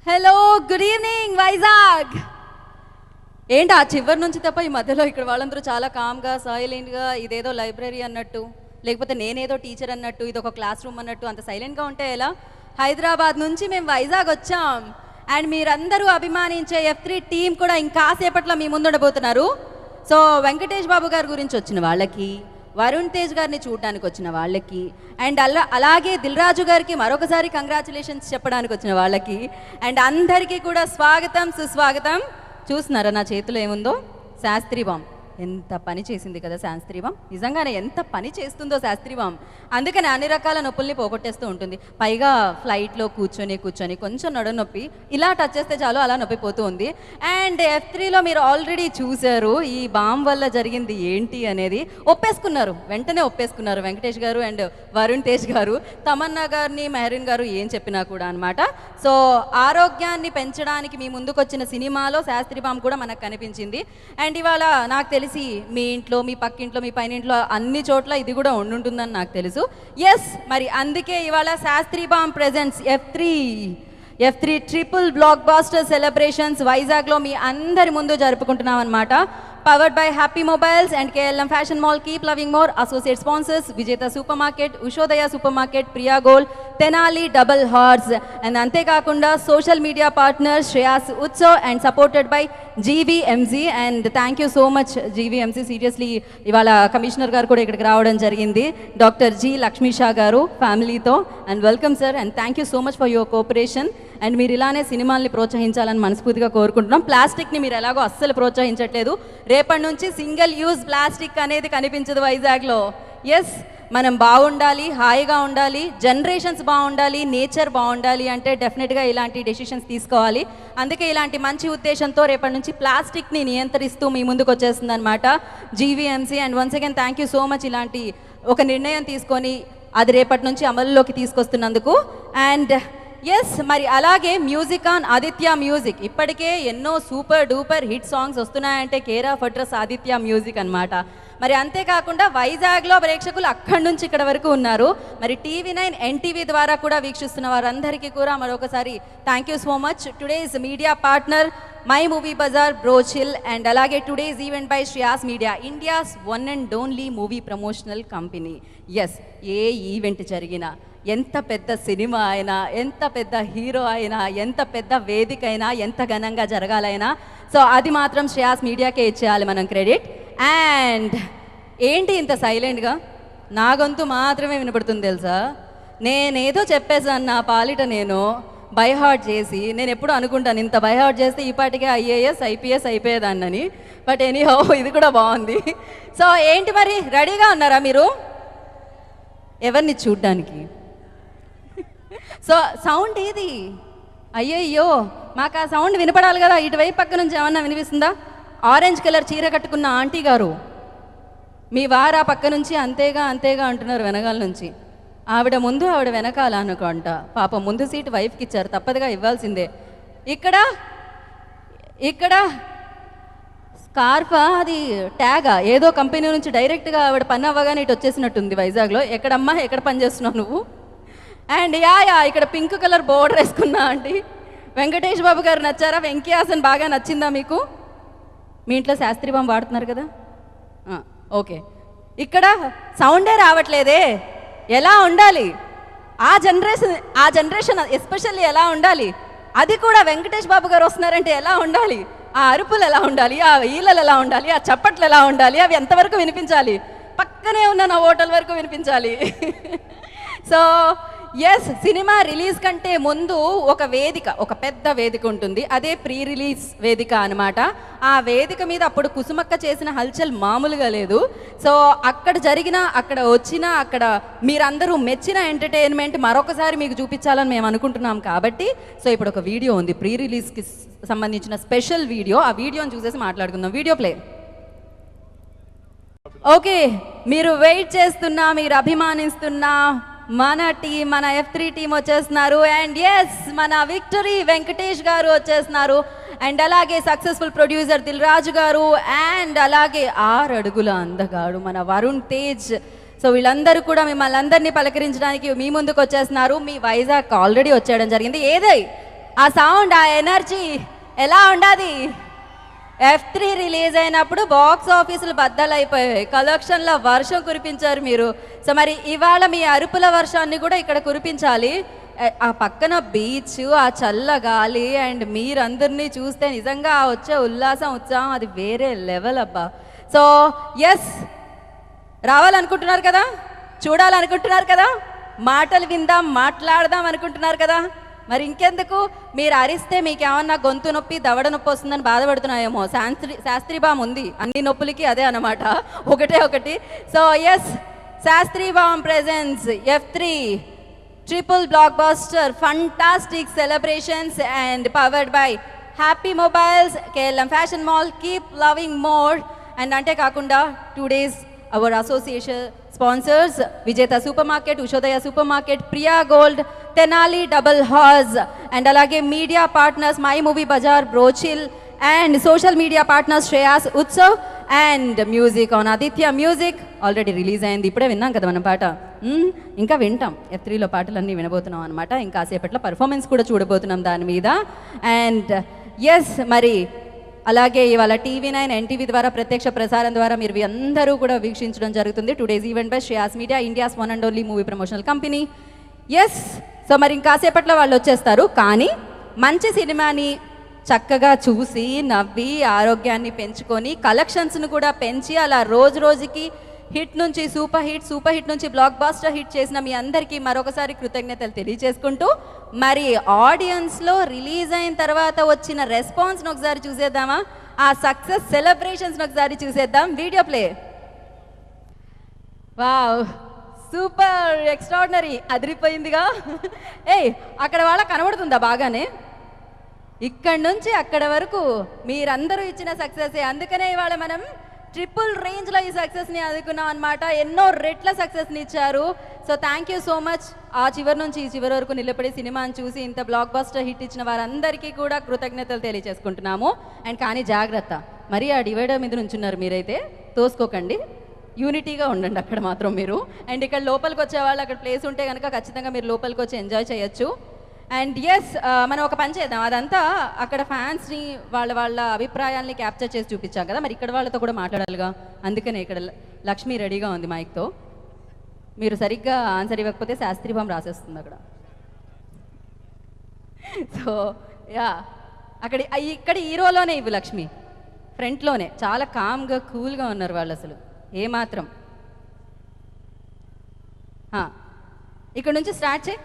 Hello, good evening Vizag. ఏంటి ఆ చివరి నుంచి తప్ప ఈ మధ్యలో ఇక్కడ వాళ్ళందరూ చాలా కామ్గా సైలెంట్గా ఇదేదో లైబ్రరీ అన్నట్టు, లేకపోతే నేనేదో టీచర్ అన్నట్టు, ఇది ఒక క్లాస్ రూమ్ అన్నట్టు అంత సైలెంట్గా ఉంటే ఎలా? హైదరాబాద్ నుంచి మేము వైజాగ్ వచ్చాం అండ్ మీరందరూ అభిమానించే F3 టీం కూడా ఇంకాసేపట్లో మీ ముందు ఉండబోతున్నారు. సో వెంకటేష్ బాబు గారి గురించి వచ్చిన వాళ్ళకి, వరుణ్ తేజ్ గారిని చూడడానికి వచ్చిన వాళ్ళకి, అండ్ అలాగే దిల్ రాజు గారికి మరొకసారి కంగ్రాచులేషన్స్ చెప్పడానికి వచ్చిన వాళ్ళకి, అండ్ అందరికీ కూడా స్వాగతం సుస్వాగతం. చూస్తున్నారా నా చేతిలో ఏముందో? శాస్త్రి బాంబ్. ఎంత పని చేసింది కదా శాస్త్రి బాంబ్, నిజంగానే ఎంత పని చేస్తుందో శాస్త్రి బాంబ్. అందుకని అన్ని రకాల నొప్పుల్ని పోగొట్టేస్తూ ఉంటుంది. పైగా ఫ్లైట్లో కూర్చొని కొంచెం నడుము నొప్పి, ఇలా టచ్ చేస్తే చాలు అలా నొప్పి పోతూ ఉంది. అండ్ F3లో మీరు ఆల్రెడీ చూశారు ఈ బాంబ్ వల్ల జరిగింది ఏంటి అనేది. వెంటనే ఒప్పేసుకున్నారు వెంకటేష్ గారు అండ్ వరుణ్ తేజ్ గారు, తమన్నా గారిని, మెహరీన్ గారు ఏం చెప్పినా కూడా అనమాట. సో ఆరోగ్యాన్ని పెంచడానికి మీ ముందుకు వచ్చిన సినిమాలో శాస్త్రి బాంబ్ కూడా మనకు కనిపించింది. అండ్ ఇవాళ నాకు తెలిసి మీ ఇంట్లో, మీ పక్కింట్లో, మీ పైన ఇంట్లో అన్ని చోట్ల ఇది కూడా ఉంటుందని నాకు తెలుసు. ఎస్, మరి అందుకే ఇవాళ Shastri bomb presents F3 triple blockbuster celebrations వైజాగ్లో మీ అందరి ముందు జరుపుకుంటున్నాం అనమాట. Powered by happy mobiles and KLM fashion mall, keep loving more. Associate sponsors Vijetha supermarket, Ushodaya supermarket, Priya gold, Tenali double horse, and అంతేకాకుండా social media partner Shreyas Utsav and supported by GVMC. And thank you so much GVMC. Seriously ఇవాళ commissioner గారు కూడా ఇక్కడికి రావడం జరిగింది, doctor G Lakshmisha గారు ఫ్యామిలీతో. And welcome sir and thank you so much for your cooperation. And మీరు ఇలానే సినిమాల్ని ప్రోత్సహించాలని మనస్ఫూర్తిగా కోరుకుంటున్నాం. ప్లాస్టిక్ని మీరు ఎలాగో అస్సలు ప్రోత్సహించట్లేదు. రేపటి నుంచి సింగిల్ యూజ్ ప్లాస్టిక్ అనేది కనిపించదు వైజాగ్లో. ఎస్, మనం బాగుండాలి, హాయిగా ఉండాలి, జనరేషన్స్ బాగుండాలి, నేచర్ బాగుండాలి అంటే డెఫినెట్గా ఇలాంటి డెసిషన్స్ తీసుకోవాలి. అందుకే ఇలాంటి మంచి ఉద్దేశంతో రేపటి నుంచి ప్లాస్టిక్ని నియంత్రిస్తూ మీ ముందుకు వచ్చేస్తుంది అనమాట GVMC. And once again thank you so much ఇలాంటి ఒక నిర్ణయం తీసుకొని అది రేపటి నుంచి అమలులోకి తీసుకొస్తున్నందుకు. అండ్ ఎస్, మరి అలాగే మ్యూజిక్ ఆన్ ఆదిత్య మ్యూజిక్. ఇప్పటికే ఎన్నో సూపర్ డూపర్ హిట్ సాంగ్స్ వస్తున్నాయంటే care of address Aditya music అనమాట. మరి అంతేకాకుండా వైజాగ్లో ప్రేక్షకులు అక్కడి నుంచి ఇక్కడ వరకు ఉన్నారు. మరి TV9 NTV ద్వారా కూడా వీక్షిస్తున్న వారందరికీ కూడా మరొకసారి thank you so much. Today's media partner my movie bazaar, Brochill, and అలాగే today's event by Shreyas media, India's one and only movie promotional company. Yes, ఏ ఈవెంట్ జరిగినా, ఎంత పెద్ద సినిమా అయినా, ఎంత పెద్ద హీరో అయినా, ఎంత పెద్ద వేదిక అయినా, ఎంత ఘనంగా జరగాలైనా, సో అది మాత్రం శ్రేయాస్ మీడియాకే ఇచ్చేయాలి మనం క్రెడిట్. అండ్ ఏంటి ఇంత సైలెంట్గా? నా గొంతు మాత్రమే వినపడుతుంది తెలుసా? నేనేదో చెప్పేసాను నా పాలిట, నేను బైహార్ట్ చేసి. నేను ఎప్పుడు అనుకుంటాను ఇంత బైహార్ట్ చేస్తే ఈ పాటికే IAS IPS అయిపోయేదాన్నని. బట్ ఎనీహౌ ఇది కూడా బాగుంది. సో ఏంటి మరి, రెడీగా ఉన్నారా మీరు ఎవరిని చూడ్డానికి? సో సౌండ్ ఏది? అయ్యయ్యో, మాకు ఆ సౌండ్ వినపడాలి కదా. ఇటువైపు పక్క నుంచి ఏమన్నా వినిపిస్తుందా? ఆరెంజ్ కలర్ చీర కట్టుకున్న ఆంటీ గారు, మీ వారు ఆ పక్క నుంచి అంతేగా అంటున్నారు వెనకాల నుంచి. ఆవిడ ముందు, ఆవిడ వెనకాల అనుకుంట. పాపం ముందు సీట్ వైఫ్కి ఇచ్చారు, తప్పదుగా ఇవ్వాల్సిందే. ఇక్కడ స్కార్ఫా, అది ట్యాగా, ఏదో కంపెనీ నుంచి డైరెక్ట్గా ఆవిడ పని అవ్వగానే ఇటు వచ్చేసినట్టుంది వైజాగ్లో. ఎక్కడమ్మా, ఎక్కడ పని చేస్తున్నావు నువ్వు? అండ్ ఇక్కడ పింక్ కలర్ బోర్డర్ వేసుకున్నా ఆంటీ. వెంకటేష్ బాబు గారు నచ్చారా? వెంకీ హాసన్ బాగా నచ్చిందా మీకు? మీ ఇంట్లో శాస్త్రి బాంబ్ వాడుతున్నారు కదా? ఓకే. ఇక్కడ సౌండే రావట్లేదే, ఎలా ఉండాలి? ఆ జనరేషన్ ఎస్పెషల్లీ ఎలా ఉండాలి? అది కూడా వెంకటేష్ బాబు గారు వస్తున్నారంటే ఎలా ఉండాలి? ఆ అరుపులు ఎలా ఉండాలి? ఆ ఈలలు ఎలా ఉండాలి? ఆ చప్పట్లు ఎలా ఉండాలి? అవి ఎంతవరకు వినిపించాలి? పక్కనే ఉన్న నా హోటల్ వరకు వినిపించాలి. సో ఎస్, సినిమా రిలీజ్ కంటే ముందు ఒక వేదిక, ఒక పెద్ద వేదిక ఉంటుంది. అదే ప్రీ రిలీజ్ వేదిక అనమాట. ఆ వేదిక మీద అప్పుడు కుసుమక్క చేసిన హల్చల్ మామూలుగా లేదు. సో అక్కడ అక్కడ మీరందరూ మెచ్చిన ఎంటర్టైన్మెంట్ మరొకసారి మీకు చూపించాలని మేము అనుకుంటున్నాం కాబట్టి, సో ఇప్పుడు ఒక వీడియో ఉంది ప్రీ రిలీజ్కి సంబంధించిన స్పెషల్ వీడియో. ఆ వీడియోని చూసేసి మాట్లాడుకుందాం. Video play. ఓకే, మీరు వెయిట్ చేస్తున్నా, మీరు అభిమానిస్తున్నా మన F3 టీం వచ్చేస్తున్నారు. అండ్ ఎస్, మన విక్టరీ వెంకటేష్ గారు వచ్చేస్తున్నారు. అండ్ అలాగే సక్సెస్ఫుల్ ప్రొడ్యూసర్ దిల్ రాజు గారు, అండ్ అలాగే 6 అడుగుల అందగాడు మన వరుణ్ తేజ్. సో వీళ్ళందరూ కూడా మిమ్మల్ని అందరినీ పలకరించడానికి మీ ముందుకు వచ్చేస్తున్నారు. మీ వైజాగ్ ఆల్రెడీ వచ్చేయడం జరిగింది. ఆ సౌండ్, ఆ ఎనర్జీ ఎలా ఉండాది? F3 రిలీజ్ అయినప్పుడు బాక్స్ ఆఫీసులు బద్దలైపోయాయి, కలెక్షన్ల వర్షం కురిపించారు మీరు. సో మరి ఇవాళ మీ అరుపుల వర్షాన్ని కూడా ఇక్కడ కురిపించాలి. ఆ పక్కన బీచ్, ఆ చల్ల గాలి అండ్ మీరందరినీ చూస్తే నిజంగా వచ్చే ఉల్లాసం, ఉత్సాహం అది వేరే లెవెల్ అబ్బా. సో ఎస్, రావాలనుకుంటున్నారు కదా, చూడాలనుకుంటున్నారు కదా, మాటలు విందాం, మాట్లాడదాం అనుకుంటున్నారు కదా. మరి ఇంకెందుకు, మీరు అరిస్తే మీకు ఏమన్నా గొంతు నొప్పి, దవడ నొప్పి వస్తుందని బాధపడుతున్నాయేమో. శాస్త్రి బామ్ ఉంది, అన్ని నొప్పులకి అదే అన్నమాట, ఒకటి. So yes, Shastri balm presence F3 triple blockbuster fantastic celebrations and powered by happy mobiles, KLM fashion mall, keep loving more. And అంటే కాకుండా 2 days our association sponsors Vijetha supermarket, Ushodaya supermarket, Priya gold, Tenali double horse and అలాగే media partners my movie bazaar, Brochill and social media partners Shreyas Utsav and music on Aditya music. Already release అయింది, ఇప్పుడే విన్నాం కదా మన పాట. ఇంకా వింటాం, F3లో పాటలన్నీ వినబోతున్నాం అనమాట. ఇంకా సేపట్లో పర్ఫార్మెన్స్ కూడా చూడబోతున్నాం దాని మీద. అండ్ ఎస్, మరి అలాగే ఇవాళ TV9 NTV ద్వారా ప్రత్యక్ష ప్రసారం ద్వారా మీరు అందరూ కూడా వీక్షించడం జరుగుతుంది. Today's event by Shreyas media, India's one and only movie promotional company. Yes, so మరి ఇంకాసేపట్లో వాళ్ళు వచ్చేస్తారు. కానీ మంచి సినిమాని చక్కగా చూసి నవ్వి ఆరోగ్యాన్ని పెంచుకొని కలెక్షన్స్ను కూడా పెంచి అలా రోజు రోజుకి హిట్ నుంచి సూపర్ హిట్ నుంచి బ్లాక్ బాస్టర్ హిట్ చేసిన మీ అందరికీ మరొకసారి కృతజ్ఞతలు తెలియజేసుకుంటూ, మరి ఆడియన్స్లో రిలీజ్ అయిన తర్వాత వచ్చిన రెస్పాన్స్ని ఒకసారి చూసేద్దామా? ఆ సక్సెస్ సెలబ్రేషన్స్ని ఒకసారి చూసేద్దాం. Video play. Wow, super, extraordinary, అదిరిపోయిందిగా. ఏయ్, అక్కడ వాళ్ళ కనబడుతుందా బాగానే? ఇక్కడ నుంచి అక్కడ వరకు మీరందరూ ఇచ్చిన సక్సెసే. అందుకనే ఇవాళ మనం ట్రిపుల్ రేంజ్లో ఈ సక్సెస్ని అందుకున్నాం అనమాట. ఎన్నో రెట్ల సక్సెస్ని ఇచ్చారు. So thank you so much. ఆ చివరి నుంచి ఈ చివరి వరకు నిలబడి సినిమాని చూసి ఇంత బ్లాక్ బస్టర్ హిట్ ఇచ్చిన వారందరికీ కూడా కృతజ్ఞతలు తెలియజేసుకుంటున్నాము. అండ్ కానీ జాగ్రత్త, మరి ఆ డివైడర్ మీద నుంచున్నారు మీరైతే, తోసుకోకండి, యూనిటీగా ఉండండి అక్కడ మాత్రం మీరు. అండ్ ఇక్కడ లోపలికి వచ్చే వాళ్ళు అక్కడ ప్లేస్ ఉంటే కనుక ఖచ్చితంగా మీరు లోపలికి వచ్చి ఎంజాయ్ చేయొచ్చు. అండ్ ఎస్, మనం ఒక పని చేద్దాం, అదంతా అక్కడ ఫ్యాన్స్ని వాళ్ళ అభిప్రాయాల్ని క్యాప్చర్ చేసి చూపించాం కదా, మరి ఇక్కడ వాళ్ళతో కూడా మాట్లాడాలిగా. అందుకనే ఇక్కడ లక్ష్మి రెడీగా ఉంది మైక్తో. మీరు సరిగ్గా ఆన్సర్ ఇవ్వకపోతే శాస్త్రి బామ్ రాసేస్తుంది అక్కడ. సో యా, ఇక్కడ హీరోలోనే ఇవ్వు లక్ష్మి, ఫ్రంట్లోనే. చాలా కామ్గా కూల్గా ఉన్నారు వాళ్ళు, అసలు ఏమాత్రం. ఇక్కడ నుంచి స్టార్ట్ చేయి,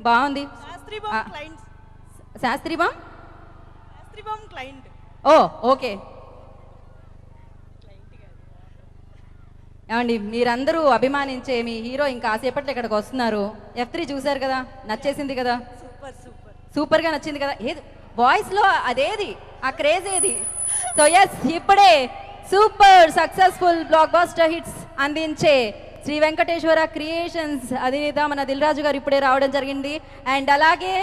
బాగుంది. Shastri balm client. Oh okay. ఏమండి, మీరందరూ అభిమానించే మీ హీరో ఇంకా కాసేపట్లో ఇక్కడికి వస్తున్నారు. F3 చూశారు కదా, నచ్చేసింది కదా? సూపర్గా నచ్చింది కదా? ఏది వాయిస్లో అదేది, ఆ క్రేజ్ ఏది? సో ఎస్, ఇప్పుడే super successful block buster hits అందించే శ్రీ వెంకటేశ్వర క్రియేషన్స్ అధినేత మన దిల్ రాజు గారు ఇప్పుడే రావడం జరిగింది. అండ్ అలాగే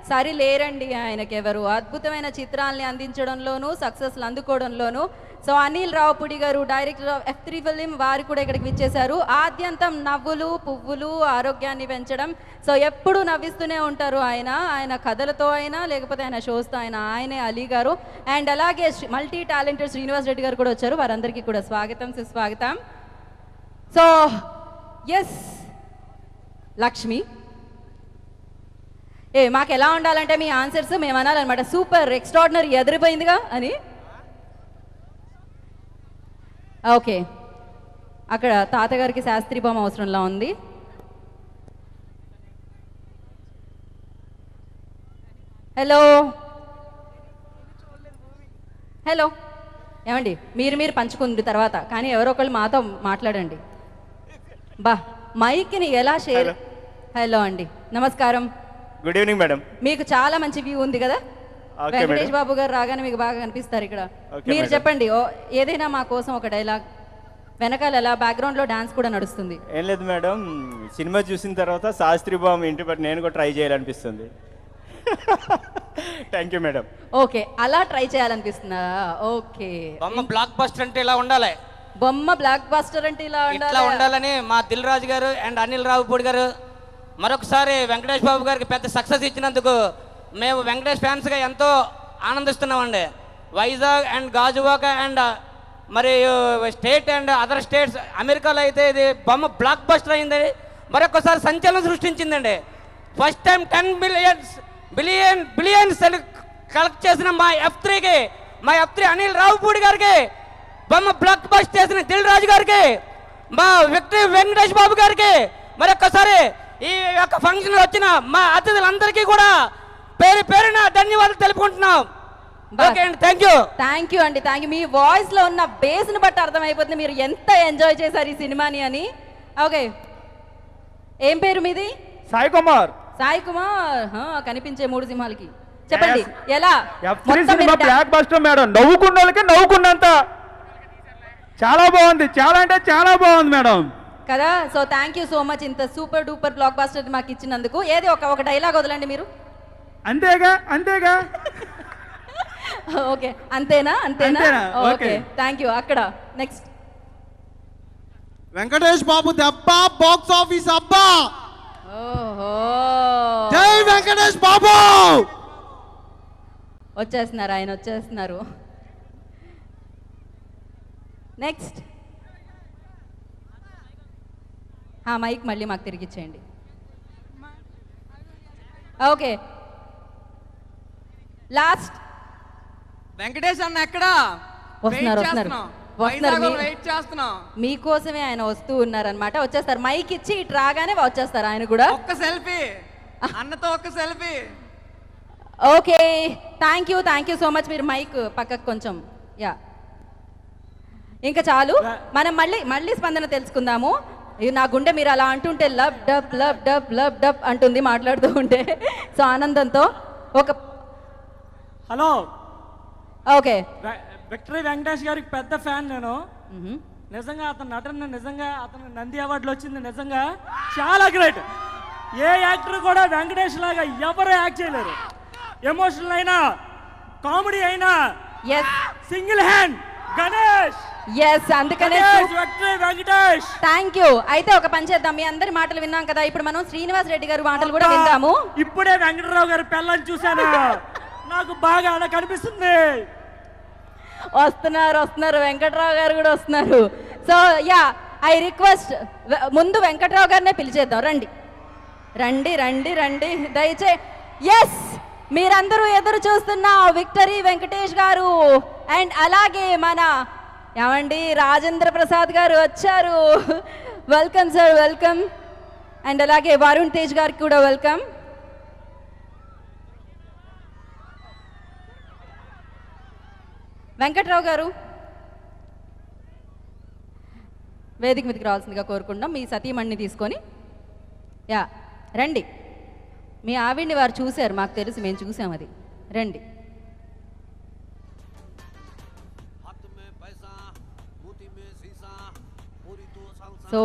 సరి లేరండి ఆయనకెవరు, అద్భుతమైన చిత్రాల్ని అందించడంలోనూ సక్సెస్లు అందుకోవడంలోనూ. సో అనిల్ రావుపుడి గారు, డైరెక్టర్ ఆఫ్ F3 ఫిలిం, వారు కూడా ఇక్కడికి విచ్చేశారు. ఆద్యంతం నవ్వులు పువ్వులు, ఆరోగ్యాన్ని పెంచడం. సో ఎప్పుడు నవ్విస్తూనే ఉంటారు ఆయన కథలతో అయినా లేకపోతే ఆయన షోస్తో అయినా. ఆయనే అలీ గారు. అండ్ అలాగే మల్టీ టాలెంటెడ్ శ్రీనివాస్ రెడ్డి గారు కూడా వచ్చారు. వారందరికీ కూడా స్వాగతం, సుస్వాగతం. సో ఎస్ లక్ష్మి, మాకు ఎలా ఉండాలంటే మీ ఆన్సర్స్ మేము అనాలన్నమాట, సూపర్, ఎక్స్ట్రాడినరీ, ఎదిరిపోయిందిగా అని. ఓకే, అక్కడ తాతగారికి శాస్త్రి బామ్ అవసరంలా ఉంది. హలో హలో, ఏమండి, మీరు పంచుకుంది తర్వాత, కానీ ఎవరో ఒకళ్ళు మాతో మాట్లాడండి. మైక్ని ఎలా షేర్. హలో అండి, నమస్కారం. Good evening madam. మీకు చాలా మంచి వ్యూ ఉంది కదా, వెంకటేష్ బాబు గారు రాగానే మీకు బాగా కనిపిస్తారు ఇక్కడ. మీరు చెప్పండి, ఏదైనా మా కోసం ఒక డైలాగ్. వెనకాల ఎలా బ్యాక్గ్రౌండ్లో డాన్స్ కూడా నడుస్తుంది. ఏం లేదు మేడం, సినిమా చూసిన తర్వాత శాస్త్రి బామ్ ఇంటి బట్టి నేను కూడా ట్రై చేయాలనిపిస్తుంది. Thank you madam. ఓకే, అలా ట్రై చేయాలనిపిస్తుందా? ఓకే, బొమ్మ బ్లాక్ బస్టర్ అంటే ఇలా ఉండాలి. బొమ్మ బ్లాక్ బస్టర్ అంటే ఇలా ఉండాలని మా దిల్ రాజు గారు అండ్ అనిల్ రావుపూడి గారు మరొకసారి వెంకటేష్ బాబు గారికి పెద్ద సక్సెస్ ఇచ్చినందుకు మేము వెంకటేష్ ఫ్యాన్స్గా ఎంతో ఆనందిస్తున్నామండి. వైజాగ్ అండ్ గాజువాక అండ్ మరి స్టేట్ అండ్ అదర్ స్టేట్స్, అమెరికాలో అయితే ఇది బొమ్మ బ్లాక్ బస్టర్ అయింది, మరొకసారి సంచలనం సృష్టించిందండి. ఫస్ట్ టైం 10 బిలియన్స్ కలెక్ట్ చేసిన మా F3కి, మా F3 అనిల్ రావుపూడి గారికి, బొమ్మ బ్లాక్ బస్టర్ చేసిన దిల్ రాజు గారికి, మా విక్టరీ వెంకటేష్ బాబు గారికి మరొకసారి ఈ యొక్క ఫంక్షన్ వచ్చిన మా అతిథులందరికీ కూడా పేరు పేరున ధన్యవాదాలు తెలుపుకుంటున్నాం. ఓకే అండి, థ్యాంక్ యూ. థ్యాంక్ యూ అండి, థ్యాంక్ యూ. మీ వాయిస్లో ఉన్న బేస్ని బట్టి అర్థమైపోతుంది మీరు ఎంత ఎంజాయ్ చేశారు ఈ సినిమాని అని. ఓకే, ఏం పేరు మీది? సాయి కుమార్. సాయి కుమార్, కనిపించే 3 సింహాలకి చెప్పండి ఎలా? బ్లాక్ బస్టర్ మేడం, నవ్వుకున్న వాళ్ళకి నవ్వుకున్నంత చాలా బాగుంది, చాలా అంటే చాలా బాగుంది మేడం కదా. So thank you so much ఇంత సూపర్ డూపర్ బ్లాక్ బస్టర్ మాకు ఇచ్చినందుకు. ఏది ఒక డైలాగ్ వదలండి మీరు. అంతేగా అంతేగా. ఓకే, అంతేనా? అంతేనా? Okay, thank you. అక్కడ నెక్స్ట్ వెంకటేష్ బాబు దెబ్బ బాక్స్ ఆఫీస్ అబ్బా. ఓహో, జై వెంకటేష్ బాబు. వచ్చేస్తున్నారు ఆయన, వచ్చేస్తున్నారు. నెక్స్ట్ మైక్ మళ్ళీ మాకు తిరిగి ఇచ్చేయండి. ఓకే, లాస్ట్ వెంకటేష్ అన్న ఎక్కడ? వస్తున్నారు వస్తున్నారు వెయిట్ చేస్తున్నాం మీకోసమే ఆయన వస్తూ ఉన్నారనమాట. వచ్చేస్తారు, మైక్ ఇచ్చి ఇటు రాగానే వచ్చేస్తారు ఆయన కూడా. ఒక్క సెల్ఫీ అన్నతో, ఒక్క selfie. Okay, thank you so much. మీరు మైక్ పక్కకు కొంచెం, యా ఇంకా చాలు. మనం మళ్ళీ స్పందన తెలుసుకుందాము. నా గుండె మీరు అలా అంటుంటే lub dub lub dub lub dub అంటుంది మాట్లాడుతూ ఉంటే. సో ఆనందంతో ఒక హలో. ఓకే, విక్టరీ వెంకటేష్ గారికి పెద్ద ఫ్యాన్ నేను. నిజంగా అతను నటన, నిజంగా అతను నంది అవార్డులు వచ్చింది, నిజంగా చాలా గ్రేట్. ఏ యాక్టర్ కూడా వెంకటేష్ లాగా ఎవరు యాక్ట్ చేయలేరు. ఎమోషనల్ అయినా, కామెడీ అయినా, సింగిల్ హ్యాండ్ గణేష్. అందుకనే వెంకటేష్. Thank you. అయితే ఒక పని చేద్దాం, మీ అందరి మాటలు విన్నాం కదా, ఇప్పుడు మనం శ్రీనివాస్ రెడ్డి గారి మాటలు కూడా విందాము. ఇప్పుడే వెంకటరావు గారి పిల్లల్ని చూశాను, నాకు బాగా అలా కనిపిస్తుంది. వస్తున్నారు వెంకటరావు గారు కూడా వస్తున్నారు. సో యా, ఐ రిక్వెస్ట్ ముందు వెంకటరావు గారినే పిలిచేద్దాం. రండి దయచే. ఎస్, మీరందరూ ఎదురు చూస్తున్న విక్టరీ వెంకటేష్ గారు అండ్ అలాగే మన ఏమండి రాజేంద్ర ప్రసాద్ గారు వచ్చారు. Welcome sir, welcome. అండ్ అలాగే వరుణ్ తేజ్ గారికి కూడా వెల్కమ్. వెంకట్రావు గారు వేదిక మీదకి రావాల్సిందిగా కోరుకుంటాం. మీ సతీమణిని తీసుకొని రండి. మీ ఆవిడ్ని వారు చూశారు, మాకు తెలుసు, మేము చూసాం అది. రండి. సో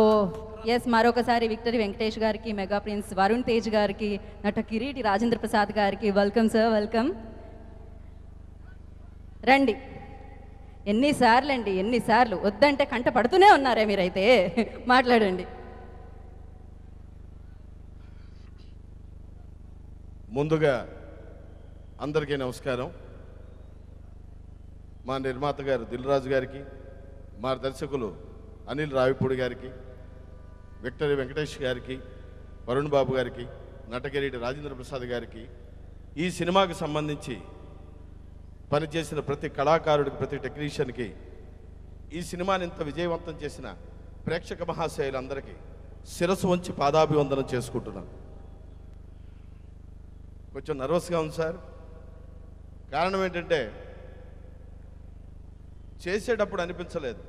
ఎస్, మరొకసారి విక్టరీ వెంకటేష్ గారికి, మెగా ప్రిన్స్ వరుణ్ తేజ్ గారికి, నట కిరీటి రాజేంద్ర ప్రసాద్ గారికి వెల్కమ్ సార్, వెల్కమ్. రండి. ఎన్నిసార్లు వద్దంటే కంట పడుతూనే ఉన్నారే మీరైతే. మాట్లాడండి. ముందుగా అందరికీ నమస్కారం. మా నిర్మాత గారు దిల్ రాజు గారికి, మా దర్శకులు అనిల్ రావిపూడి గారికి, విక్టరీ వెంకటేష్ గారికి, వరుణ్ బాబు గారికి, నటకిరీటి రాజేంద్ర ప్రసాద్ గారికి, ఈ సినిమాకి సంబంధించి పనిచేసిన ప్రతి కళాకారుడికి, ప్రతి టెక్నీషియన్కి, ఈ సినిమాని ఇంత విజయవంతం చేసిన ప్రేక్షక మహాశయులందరికీ శిరస్సు వంచి పాదాభివందనం చేసుకుంటున్నాను. కొంచెం నర్వస్గా ఉంది సార్. కారణం ఏంటంటే చేసేటప్పుడు అనిపించలేదు,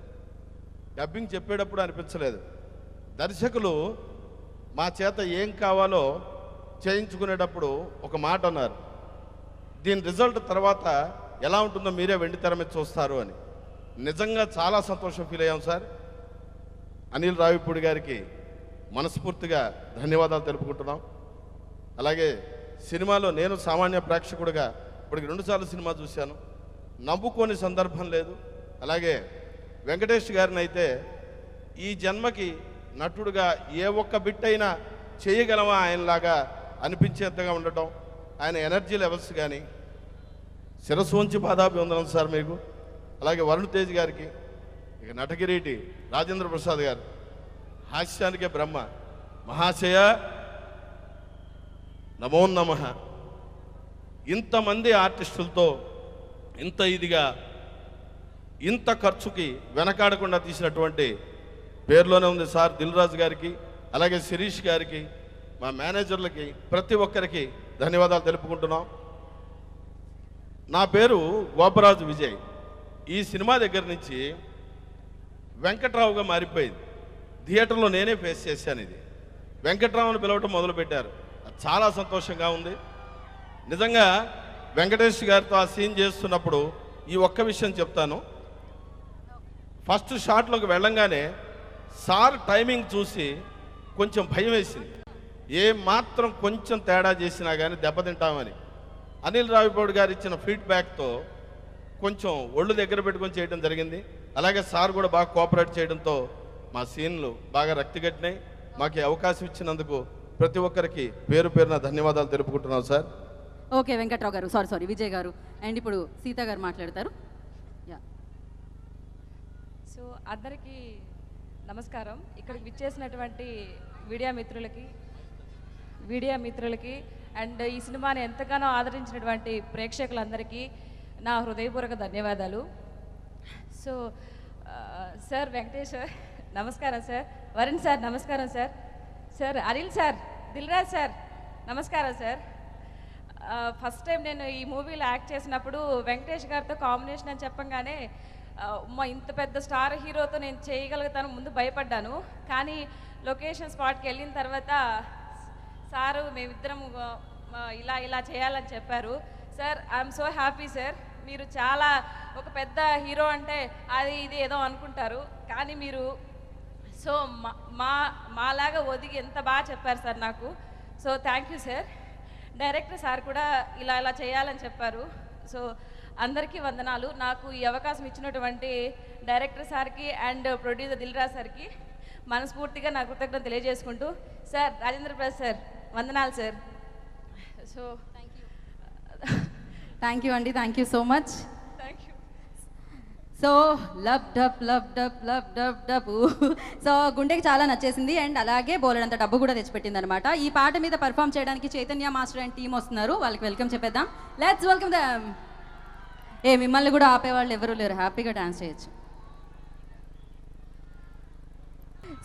డబ్బింగ్ చెప్పేటప్పుడు అనిపించలేదు. దర్శకులు మా చేత ఏం కావాలో చేయించుకునేటప్పుడు ఒక మాట అన్నారు, దీని రిజల్ట్ తర్వాత ఎలా ఉంటుందో మీరే వెండితెర మీద చూస్తారు అని. నిజంగా చాలా సంతోషం ఫీల్ అయ్యాం సార్. అనిల్ రావిపూడి గారికి మనస్ఫూర్తిగా ధన్యవాదాలు తెలుపుకుంటున్నాం. అలాగే సినిమాలో నేను సామాన్య ప్రేక్షకుడిగా ఇప్పటికి 2 సార్లు సినిమా చూశాను, నవ్వుకోని సందర్భం లేదు. అలాగే వెంకటేష్ గారిని అయితే ఈ జన్మకి నటుడుగా ఏ ఒక్క బిట్ అయినా చేయగలమా ఆయనలాగా అనిపించేంతగా ఉండటం, ఆయన ఎనర్జీ లెవెల్స్ కానీ శిరస్సు ఉంచి పాదాభివందనం సార్ మీకు. అలాగే వరుణ్ తేజ్ గారికి, ఇక నటకిరీటి రాజేంద్ర ప్రసాద్ గారు, హాస్యానికే బ్రహ్మ మహాశయ నమో నమః. ఇంతమంది ఆర్టిస్టులతో ఇంత ఇదిగా ఇంత ఖర్చుకి వెనకాడకుండా తీసినటువంటి పేరులోనే ఉంది సార్ దిల్ రాజు గారికి, అలాగే శిరీష్ గారికి, మా మేనేజర్లకి, ప్రతి ఒక్కరికి ధన్యవాదాలు తెలుపుకుంటున్నాం. నా పేరు గోపరాజు విజయ్. ఈ సినిమా దగ్గర నుంచి వెంకట్రావుగా మారిపోయింది. థియేటర్లో నేనే ఫేస్ చేశాను. ఇది వెంకట్రావుని పిలవటం మొదలుపెట్టారు. అది చాలా సంతోషంగా ఉంది. నిజంగా వెంకటేష్ గారితో ఆ సీన్ చేస్తున్నప్పుడు ఈ ఒక్క విషయం చెప్తాను. ఫస్ట్ షాట్లోకి వెళ్ళంగానే సార్ టైమింగ్ చూసి కొంచెం భయం వేసింది. ఏ మాత్రం కొంచెం తేడా చేసినా కానీ దెబ్బతింటామని అనిల్ రావిపూడి గారు ఇచ్చిన ఫీడ్బ్యాక్తో కొంచెం ఒళ్ళు దగ్గర పెట్టుకొని చేయడం జరిగింది. అలాగే సార్ కూడా బాగా కోఆపరేట్ చేయడంతో మా సీన్లు బాగా రక్తిగట్టినాయి. మాకు ఈ అవకాశం ఇచ్చినందుకు ప్రతి ఒక్కరికి పేరు పేరున ధన్యవాదాలు తెలుపుకుంటున్నాం సార్. ఓకే వెంకట్రావు గారు, సారీ విజయ్ గారు. అండ్ ఇప్పుడు సీత గారు మాట్లాడతారు. సో అందరికీ నమస్కారం. ఇక్కడికి విచ్చేసినటువంటి మీడియా మిత్రులకి అండ్ ఈ సినిమాని ఎంతగానో ఆదరించినటువంటి ప్రేక్షకులందరికీ నా హృదయపూర్వక ధన్యవాదాలు. సో సార్ వెంకటేష్ సార్ నమస్కారం, సార్ వరుణ్ సార్ నమస్కారం, sir Anil sir, Dil Raju sir నమస్కారం సార్. ఫస్ట్ టైం నేను ఈ మూవీలో యాక్ట్ చేసినప్పుడు వెంకటేష్ గారితో కాంబినేషన్ అని చెప్పంగానే మా ఇంత పెద్ద స్టార్ హీరోతో నేను చేయగలుగుతాను ముందు భయపడ్డాను. కానీ లొకేషన్ స్పాట్కి వెళ్ళిన తర్వాత సారు మేమిద్దరం ఇలా చేయాలని చెప్పారు. Sir I'm so happy sir. మీరు చాలా ఒక పెద్ద హీరో అంటే అది ఇది ఏదో అనుకుంటారు, కానీ మీరు సో మాలాగా ఒదిగి ఎంత బాగా చెప్పారు సార్ నాకు. So thank you sir. Director sir కూడా ఇలా చేయాలని చెప్పారు. సో అందరికీ వందనాలు. నాకు ఈ అవకాశం ఇచ్చినటువంటి డైరెక్టర్ సార్కి అండ్ ప్రొడ్యూసర్ దిల్ రాజ్ సార్కి మనస్ఫూర్తిగా నా కృతజ్ఞతలు తెలియజేసుకుంటూ, సార్ రాజేంద్ర ప్రసాద్ సార్ వందనాలు సార్. సో థ్యాంక్ యూ అండి, thank you so much. Thank you. So love dub so గుండెకి చాలా నచ్చేసింది అండ్ అలాగే బోలెడంత డబ్బు కూడా తెచ్చిపెట్టింది అనమాట. ఈ పాట మీద పర్ఫామ్ చేయడానికి చైతన్య మాస్టర్ అండ్ టీం వస్తున్నారు. వాళ్ళకి వెల్కమ్ చెప్పేద్దాం. Let's welcome them. మిమ్మల్ని కూడా ఆపేవాళ్ళు ఎవరు లేరు, హ్యాపీగా డాన్స్ చేయొచ్చు.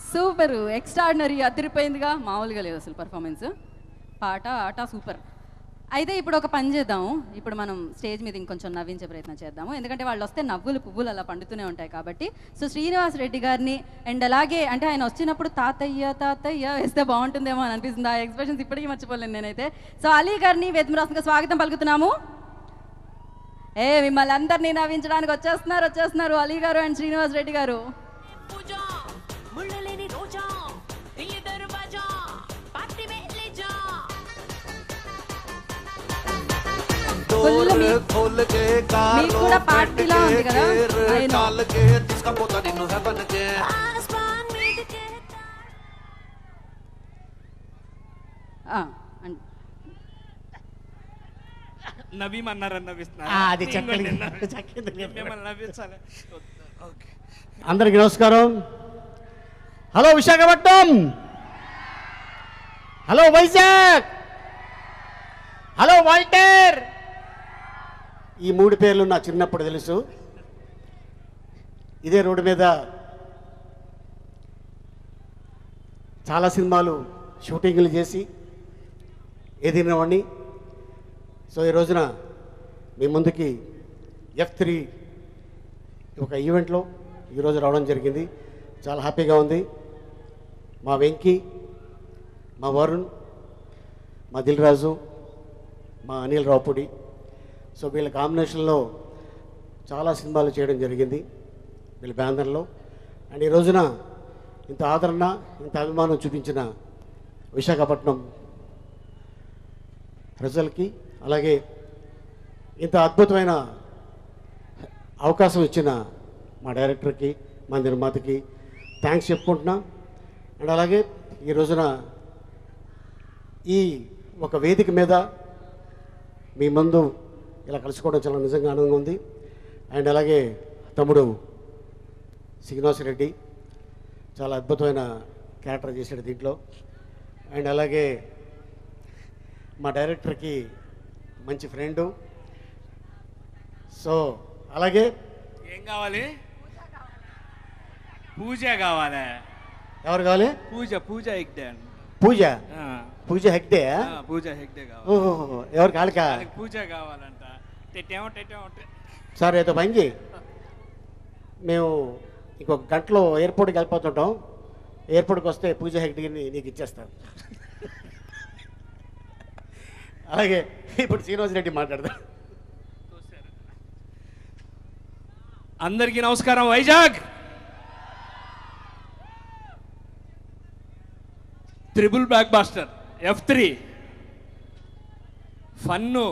సూపర్, ఎక్స్ట్రాడినరీ, అదిరిపోయిందిగా, మామూలుగా లేదు అసలు పర్ఫార్మెన్స్. పాట ఆట సూపర్. అయితే ఇప్పుడు ఒక పని చేద్దాం. ఇప్పుడు మనం స్టేజ్ మీద ఇంకొంచెం నవ్వించే ప్రయత్నం చేద్దాము, ఎందుకంటే వాళ్ళు వస్తే నవ్వులు పువ్వులు అలా పండుతూనే ఉంటాయి కాబట్టి. సో శ్రీనివాస్ రెడ్డి గారిని అండ్ అలాగే అంటే ఆయన వచ్చినప్పుడు తాతయ్య వేస్తే బాగుంటుందేమో అని అనిపిస్తుంది. ఆ ఎక్స్ప్రెషన్స్ ఇప్పటికీ మర్చిపోలేను నేనైతే. సో అలీ గారిని వేదమురాసంగా స్వాగతం పలుకుతున్నాము. మిమ్మల్ని అందరినీ నవ్వించడానికి వచ్చేస్తున్నారు అలీ గారు అండ్ శ్రీనివాస్ రెడ్డి గారు. మీకు కూడా పార్టీలా ఉంది కదా. నవ్విమన్నారని నవ్విస్తున్నారు. అది మిమ్మల్ని నవ్వించాలి. అందరికీ నమస్కారం. Hello Visakhapatnam, hello Vizag, hello Waltair. ఈ మూడు పేర్లు నా చిన్నప్పుడు తెలుసు. ఇదే రోడ్డు మీద చాలా సినిమాలు షూటింగ్లు చేసి ఎదిరినవాడిని. సో ఈ రోజున మీ ముందుకి F3 ఒక ఈవెంట్లో ఈరోజు రావడం జరిగింది. చాలా హ్యాపీగా ఉంది. మా వెంకీ, మా వరుణ్, మా దిల్ రాజు, మా అనిల్ రావుపూడి, సో వీళ్ళ కాంబినేషన్లో చాలా సినిమాలు చేయడం జరిగింది వీళ్ళ బ్యానర్లో. అండ్ ఈ రోజున ఇంత ఆదరణ, ఇంత అభిమానం చూపించిన విశాఖపట్నం ప్రజలకి, అలాగే ఇంత అద్భుతమైన అవకాశం ఇచ్చిన మా డైరెక్టర్కి, మా నిర్మాతకి థ్యాంక్స్ చెప్పుకుంటున్నాం. అండ్ అలాగే ఈ రోజున ఈ ఒక వేదిక మీద మీ ముందు ఇలా కలుసుకోవడం చాలా నిజంగా ఆనందంగా ఉంది. అండ్ అలాగే తమ్ముడు శ్రీనివాసరెడ్డి చాలా అద్భుతమైన క్యారెక్టర్ చేశాడు దీంట్లో. అండ్ అలాగే మా డైరెక్టర్కి మంచి ఫ్రెండు. సో అలాగే ఏం కావాలి? పూజ కావాలి. ఎవరు కావాలి? పూజ హెగ్డే. పూజ హెగ్డే. పూజ హెగ్డే కావాలి. ఓహో, ఎవరు కాలికా? పూజ కావాలంట. సార్ ఏదో పని చేయి, మేము ఇంకొక గంటలో ఎయిర్పోర్ట్కి వెళ్ళిపోతుంటాం. ఎయిర్పోర్ట్కి వస్తే పూజ హెగ్డేని నీకు ఇచ్చేస్తాను. అలాగే ఇప్పుడు శ్రీనివాసరెడ్డి మాట్లాడదాం. అందరికీ నమస్కారం. Vizag triple blockbuster F3 fun,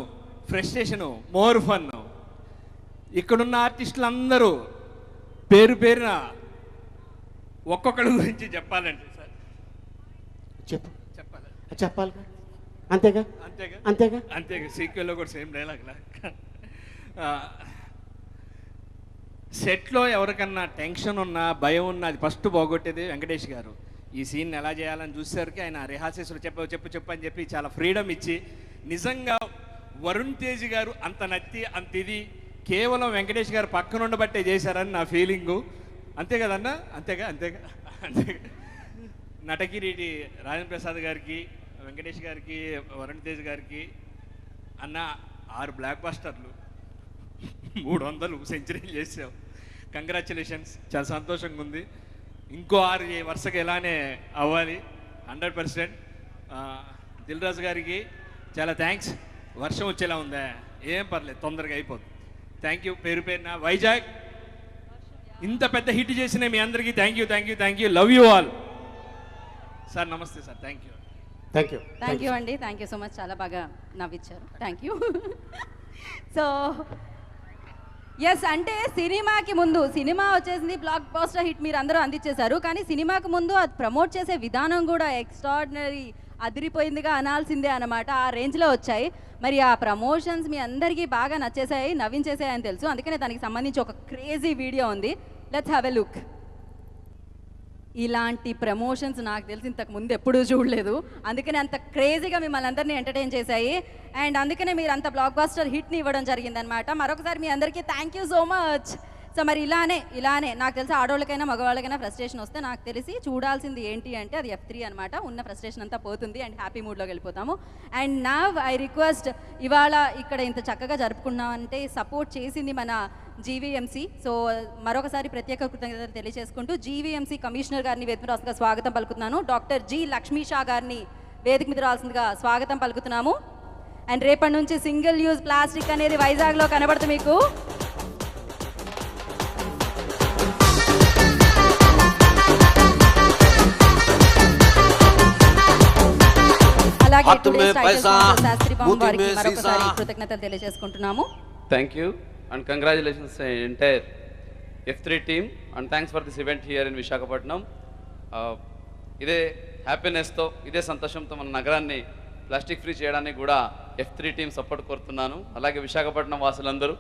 frustration, more fun. ఇక్కడున్న ఆర్టిస్టులు అందరూ పేరు పేరున ఒక్కొక్కడి గురించి చెప్పాలంటే సార్ చెప్పాలి అంతేగా అంతేగా అంతేగా అంతేగా సీక్వెల్లో కూడా సేమ్ డైలాగ్లా. సెట్లో ఎవరికన్నా టెన్షన్ ఉన్నా, భయం ఉన్నా అది ఫస్ట్ పోగొట్టేది వెంకటేష్ గారు. ఈ సీన్ ఎలా చేయాలని చూసేసరికి ఆయన రిహార్సల్స్లో చెప్పు అని చెప్పి చాలా ఫ్రీడమ్ ఇచ్చి, నిజంగా వరుణ్ తేజ్ గారు అంత నత్తి అంత ఇది కేవలం వెంకటేష్ గారు పక్కన ఉండబట్టే చేశారని నా ఫీలింగు. అంతే కదన్నా? అంతేగా అంతేగా అంతేగా. నటకిరీటి రాజేంద్ర ప్రసాద్ గారికి, వెంకటేష్ గారికి, వరుణ్ తేజ్ గారికి అన్న 6 బ్లాక్ బాస్టర్లు, 300 సెంచరీలు చేసావు. కంగ్రాచులేషన్స్, చాలా సంతోషంగా ఉంది. ఇంకో 6 వరుసగా ఇలానే అవ్వాలి 100%. దిల్ రాజు గారికి చాలా థ్యాంక్స్. వర్షం వచ్చేలా ఉందా? ఏం పర్లేదు, తొందరగా అయిపోతుంది. థ్యాంక్ యూ పేరు పేరున. వైజాగ్ ఇంత పెద్ద హిట్ చేసిన మీ అందరికీ thank you. Love you all. Sir namaste sir. Thank you అండి. Thank you so much. చాలా బాగా నవ్విచ్చారు. Thank you. సో ఎస్, అంటే సినిమాకి ముందు సినిమా వచ్చేసింది, బ్లాక్ బాస్టర్ హిట్ మీరు అందరూ అందించేశారు. కానీ సినిమాకి ముందు అది ప్రమోట్ చేసే విధానం కూడా ఎక్స్ట్రాడినరీ, అదిరిపోయిందిగా అనాల్సిందే అన్నమాట. ఆ రేంజ్లో వచ్చాయి. మరి ఆ ప్రమోషన్స్ మీ అందరికీ బాగా నచ్చేసాయి, నవ్వించేసాయి అని తెలుసు. అందుకనే దానికి సంబంధించి ఒక క్రేజీ వీడియో ఉంది. Let's have a look. ఇలాంటి ప్రమోషన్స్ నాకు తెలిసి ఇంతకు ముందు ఎప్పుడూ చూడలేదు. అందుకనే అంత క్రేజీగా మిమ్మల్ని అందరినీ ఎంటర్టైన్ చేశాయి. అండ్ అందుకనే మీరు అంత బ్లాక్ బాస్టర్ హిట్ని ఇవ్వడం జరిగిందనమాట. మరొకసారి మీ అందరికీ thank you so much. So మరి ఇలానే నాకు తెలిసి ఆడవాళ్ళకైనా మగవాళ్ళకైనా ఫ్రస్ట్రేషన్ వస్తే నాకు తెలిసి చూడాల్సింది ఏంటి అంటే అది F3 అనమాట. ఉన్న ఫ్రస్ట్రేషన్ అంతా పోతుంది అండ్ హ్యాపీ మూడ్లోకి వెళ్ళిపోతాము. అండ్ నవ్ ఐ రిక్వెస్ట్, ఇవాళ ఇక్కడ ఇంత చక్కగా జరుపుకున్నామంటే సపోర్ట్ చేసింది మన GVMC. సో మరొకసారి ప్రత్యేక కృతజ్ఞతలు తెలియజేసుకుంటూ GVMC కమిషనర్ గారిని వేదిక మీద రావాల్సిందిగా స్వాగతం పలుకుతున్నాను. Doctor G. లక్ష్మీ షా గారిని వేదిక మీద రావాల్సిందిగా స్వాగతం పలుకుతున్నాము. అండ్ రేపటి నుంచి సింగిల్ యూజ్ ప్లాస్టిక్ అనేది వైజాగ్లో కనబడుతుంది మీకు. అలాగే శాస్త్రి బాబు గారికి మరొకసారి కృతజ్ఞతలు తెలియజేసుకుంటున్నాము. Thank you and congratulations entire F3 team and thanks for this event here in Visakhapatnam. ఇదే హ్యాపీనెస్తో, ఇదే సంతోషంతో మన నగరాన్ని ప్లాస్టిక్ ఫ్రీ చేయడానికి కూడా F3 టీం సపోర్ట్ కోరుతున్నాను. అలాగే విశాఖపట్నం వాసులందరూ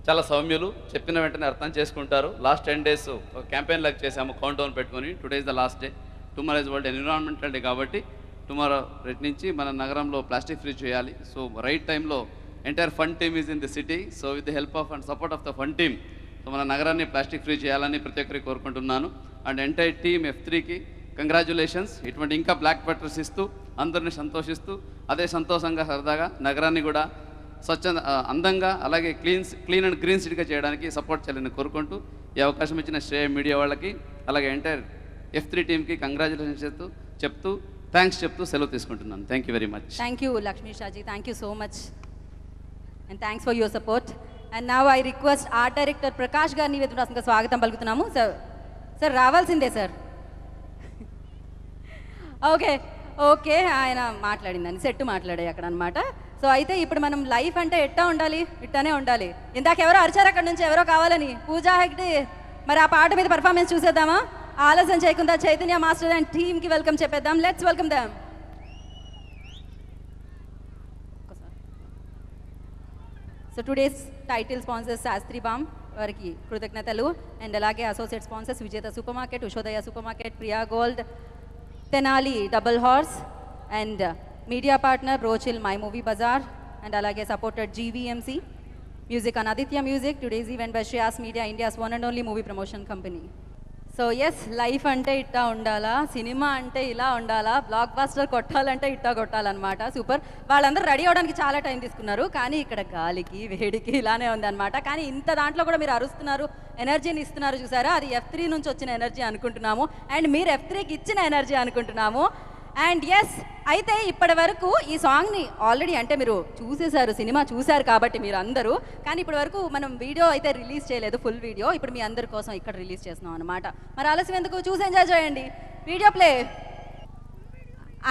చాలా సౌమ్యులు, చెప్పిన వెంటనే అర్థం చేసుకుంటారు. లాస్ట్ 10 days ఒక క్యాంపెయిన్ లాగా చేసాము, కౌంట్ డౌన్ పెట్టుకొని. Today is the last day, tomorrow is world environmental day కాబట్టి టుమారో రేట్ నుంచి మన నగరంలో ప్లాస్టిక్ ఫ్రీ చేయాలి. సో రైట్ టైంలో entire fun team is in the city. So with the help of and support of the fun team so మన నగరాన్ని plastic free చేయాలని ప్రతి ఒక్కరికి కోరుకుంటున్నాను. అండ్ ఎంటైర్ టీమ్ F3కి కంగ్రాచులేషన్స్. ఇటువంటి ఇంకా బ్లాక్ బటర్స్ ఇస్తూ అందరిని సంతోషిస్తూ అదే సంతోషంగా సరదాగా నగరాన్ని కూడా స్వచ్ఛంద అందంగా అలాగే క్లీన్ అండ్ గ్రీన్ సిటీగా చేయడానికి సపోర్ట్ చేయాలని కోరుకుంటూ ఈ అవకాశం ఇచ్చిన శ్రేయ మీడియా వాళ్ళకి అలాగే ఎంటైర్ F3 టీమ్కి కంగ్రాచులేషన్స్ చెప్తూ థ్యాంక్స్ చెప్తూ సెలవు తీసుకుంటున్నాను. Thank you very much. Thank you Lakshmi Shaji. Thank you so much and thanks for your support. And now I request art director Prakash గారిని వేదిక స్వాగతం పలుకుతున్నాము. సార్ రావాల్సిందే సార్. ఓకే ఆయన మాట్లాడిందని సెట్ మాట్లాడాయి అక్కడ అనమాట. సో అయితే ఇప్పుడు మనం లైఫ్ అంటే ఎట్టా ఉండాలి, ఇట్టానే ఉండాలి. ఇందాక ఎవరో అరిచారు అక్కడ నుంచి, ఎవరో కావాలని, పూజా హెగ్డే. మరి ఆ పాట మీద పర్ఫార్మెన్స్ చూసేద్దామా? ఆలస్యం చేయకుండా చైతన్య మాస్టర్ అండ్ టీమ్కి వెల్కమ్ చెప్పేద్దాం. Let's welcome them. So today's title sponsors Shastri balm వారికి కృతజ్ఞతలు. అండ్ అలాగే associate sponsors Vijetha supermarket, Ushodaya supermarket, Priya gold, Tenali double horse, and media partner Brochill my movie bazaar, and అలాగే supported GVMC music and Aditya music. Today's event by Shreyas media, India's one and only movie promotion company. So yes, life అంటే ఇట్టా ఉండాలా, cinema అంటే ఇలా ఉండాలా, black buster కొట్టాలంటే ఇట్టా కొట్టాలన్నమాట. Super. వాళ్ళందరూ రెడీ అవ్వడానికి చాలా టైం తీసుకున్నారు, కానీ ఇక్కడ గాలికి వేడికి ఇలానే ఉందన్నమాట. కానీ ఇంత దాంట్లో కూడా మీరు అరుస్తున్నారు, ఎనర్జీని ఇస్తున్నారు చూసారా, అది F3 నుంచి వచ్చిన ఎనర్జీ అనుకుంటున్నాము, అండ్ మీరు F3కి ఇచ్చిన ఎనర్జీ అనుకుంటున్నాము. అండ్ ఎస్, అయితే ఇప్పటి వరకు ఈ సాంగ్ని ఆల్రెడీ అంటే మీరు చూసేశారు, సినిమా చూశారు కాబట్టి మీరు అందరూ, కానీ ఇప్పటి వరకు మనం వీడియో అయితే రిలీజ్ చేయలేదు, ఫుల్ వీడియో. ఇప్పుడు మీ అందరి కోసం ఇక్కడ రిలీజ్ చేస్తున్నాం అనమాట. మరి ఆలస్యం ఎందుకు, చూసి ఎంజాయ్ చేయండి. Video play.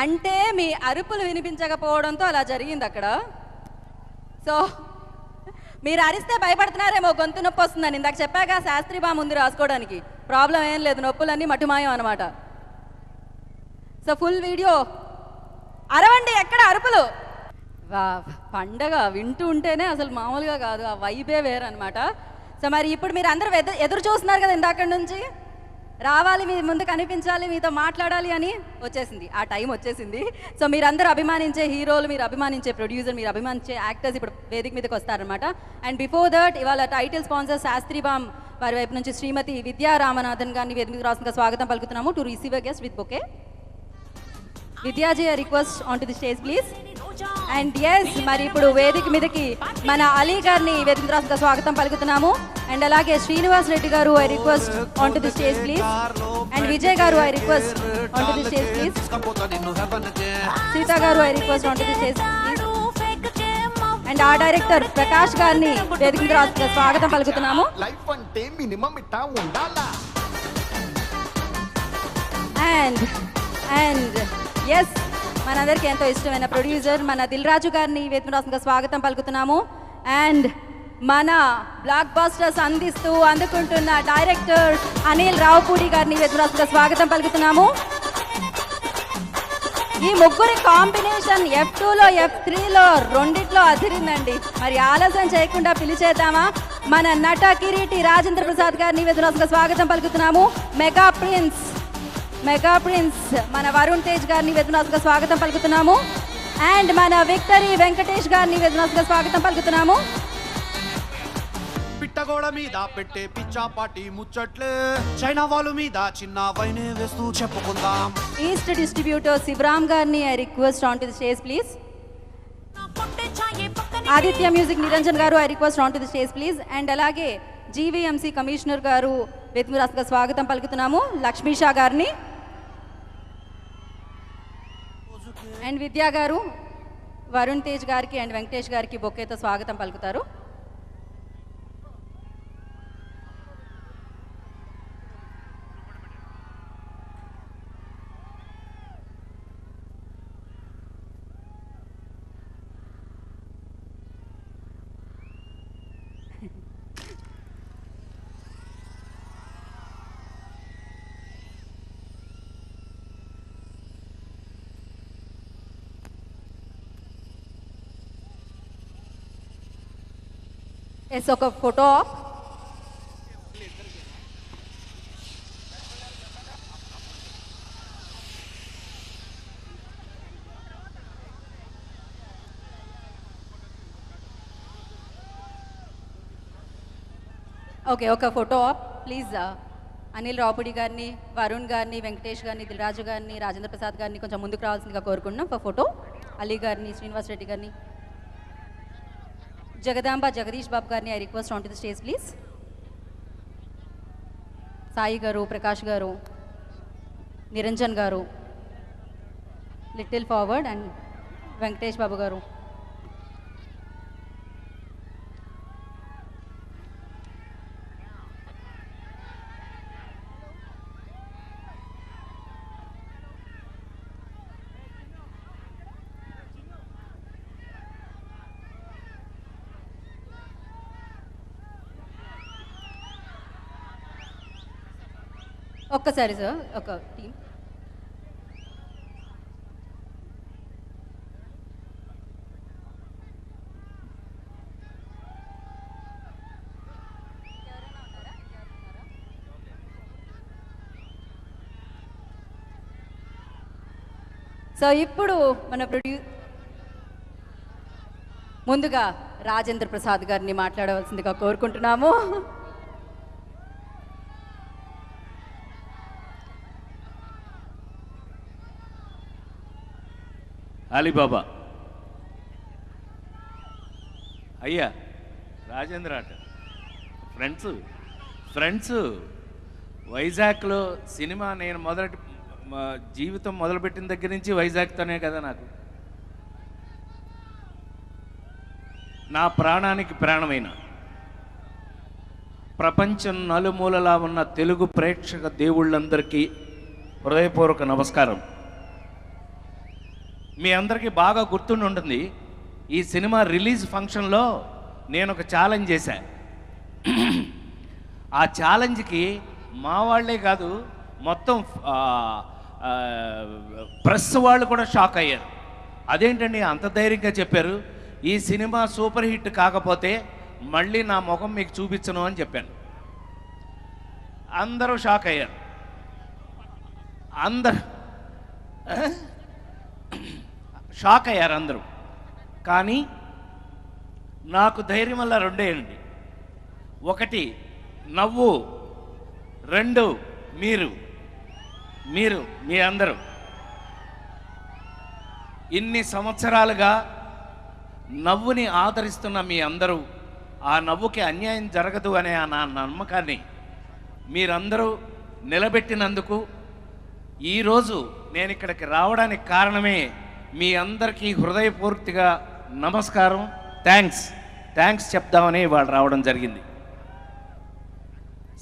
అంటే మీ అరుపులు వినిపించకపోవడంతో అలా జరిగింది అక్కడ. సో మీరు అరిస్తే భయపడుతున్నారేమో, గొంతు నొప్పి వస్తుందని. ఇందాక చెప్పాక శాస్త్రి బామ్ ఉంది రాసుకోవడానికి, ప్రాబ్లం ఏం లేదు, నొప్పులన్నీ మటుమాయం అనమాట. సో ఫుల్ వీడియో అరవండి, ఎక్కడ అరుపులు. వా, పండగ వింటూ ఉంటేనే అసలు మామూలుగా కాదు, ఆ వైబే వేరనమాట. సో మరి ఇప్పుడు మీరు అందరూ ఎదురు చూస్తున్నారు కదా ఇందాక నుంచి, రావాలి, మీ ముందు కనిపించాలి, మీతో మాట్లాడాలి అని వచ్చేసింది, ఆ టైం వచ్చేసింది. సో మీరందరూ అభిమానించే హీరోలు, మీరు అభిమానించే ప్రొడ్యూసర్, మీరు అభిమానించే యాక్టర్స్ ఇప్పుడు వేదిక మీదకి వస్తారనమాట. అండ్ బిఫోర్ దట్ ఇవాళ టైటిల్ స్పాన్సర్ శాస్త్రి బామ్ వారి వైపు నుంచి శ్రీమతి విద్యా రామనాథన్ గారిని వేదిక మీద రాసిన స్వాగతం పలుకుతున్నాము. To receive a guest with bouquet. Vidyaji, request on to the stage please. And yes, మరి ఇప్పుడు వేదిక మీదకి మన అలీ గారిని వేదిక రాసిన స్వాగతం పలుకుతున్నాము. అండ్ అలాగే శ్రీనివాస్ రెడ్డి గారు, I request on to the stage please. And Vijay గారు, I request on to the stage please. Seetha గారు, I request on to the stage please. And ఆ డైరెక్టర్ ప్రకాష్ గారిని వేదిక మీద రాసిన స్వాగతం పలుకుతున్నాము. అండ్ ఎస్, మనందరికీ ఎంతో ఇష్టమైన ప్రొడ్యూసర్ మన దిల్ రాజు గారిని వేదిక రాసిన స్వాగతం పలుకుతున్నాము. అండ్ మన బ్లాక్ బాస్టర్స్ అందుకుంటున్న డైరెక్టర్ అనిల్ రావుపూడి గారిని వేదిక రాసిన స్వాగతం పలుకుతున్నాము. ఈ ముగ్గురి కాంబినేషన్ F2లో F3లో రెండిట్లో అదిరిందండి. మరి ఆలస్యం చేయకుండా పిలిచేద్దామా మన నట కిరీటి రాజేంద్ర ప్రసాద్ గారిని వేదిక రాసిన స్వాగతం పలుకుతున్నాము. మెగా ప్రిన్స్ మన వరుణ్ తేజ్ గారిని వేదిక స్వాగతం పలుకుతున్నాము. అండ్ మన విక్టరీ వెంకటేష్ గారిని వేదిక స్వాగతం పలుకుతున్నాము. పిట్టగోడ మీద పెట్టే పిచ్చాపాటి ముచ్చట్లే, చైనా వాళ్ళ మీద చిన్న వైనే వేస్తూ చెప్పుకుందాం. ఈస్ట్ డిస్ట్రిబ్యూటర్ శివరామ్ గారిని I request on to the stage please. Aditya music Niranjan గారు, I request on to the stage please. And అలాగే జీవీఎంసీ కమిషనర్ గారు వేదిక రాసిన స్వాగతం పలుకుతున్నాము, లక్ష్మీషా గారిని. అండ్ విద్యా గారు వరుణ్ తేజ్ గారికి అండ్ వెంకటేష్ గారికి బొకేతో స్వాగతం పలుకుతారు. ఎస్, ఒక ఫోటో. ఓకే, ఒక ఫోటో ప్లీజ్. అనిల్ రావుపూడి గారిని, వరుణ్ గారిని, వెంకటేష్ గారిని, దిల్రాజు గారిని, రాజేంద్ర ప్రసాద్ గారిని కొంచెం ముందుకు రావాల్సిందిగా కోరుకుంటున్నాం. ఒక ఫోటో. అలీ గారిని, శ్రీనివాస్ రెడ్డి గారిని, జగదాంబ జగదీష్ బాబు గారిని I request on to the stage please. Sai గారు, ప్రకాష్ గారు, నిరంజన్ గారు, లిటిల్ ఫార్వర్డ్, అండ్ వెంకటేష్ బాబు గారు. ఒక్కసారి సార్, ఒక టీం. సో ఇప్పుడు మన ముందుగా రాజేంద్ర ప్రసాద్ గారిని మాట్లాడవలసిందిగా కోరుకుంటున్నాము. అలీబాబా అయ్యా రాజేంద్ర ఆట ఫ్రెండ్స్ వైజాగ్లో సినిమా నేను జీవితం మొదలుపెట్టిన దగ్గర నుంచి వైజాగ్తోనే కదా నాకు నా ప్రాణానికి ప్రాణమైన ప్రపంచం నలుమూలలా ఉన్న తెలుగు ప్రేక్షక దేవుళ్ళందరికీ హృదయపూర్వక నమస్కారం. మీ అందరికీ బాగా గుర్తుండి ఉంటుంది, ఈ సినిమా రిలీజ్ ఫంక్షన్లో నేను ఒక ఛాలెంజ్ చేశా. ఆ ఛాలెంజ్కి మా వాళ్ళే కాదు, మొత్తం ప్రెస్ వాళ్ళు కూడా షాక్ అయ్యారు. అదేంటండి అంత ధైర్యంగా చెప్పారు, ఈ సినిమా సూపర్ హిట్ కాకపోతే మళ్ళీ నా ముఖం మీకు చూపించను అని చెప్పాను. అందరూ షాక్ అయ్యారు. షాక్ అయ్యారు అందరూ. కానీ నాకు ధైర్యం వల్ల రెండేయండి. ఒకటి నవ్వు, రెండు మీరు మీ అందరూ ఇన్ని సంవత్సరాలుగా నవ్వుని ఆదరిస్తున్న మీ అందరూ, ఆ నవ్వుకి అన్యాయం జరగదు అనే నా నమ్మకాన్ని మీరందరూ నిలబెట్టినందుకు ఈరోజు నేను ఇక్కడికి రావడానికి కారణమే మీ అందరికీ హృదయపూర్తిగా నమస్కారం, థ్యాంక్స్ చెప్దామని వాళ్ళు రావడం జరిగింది.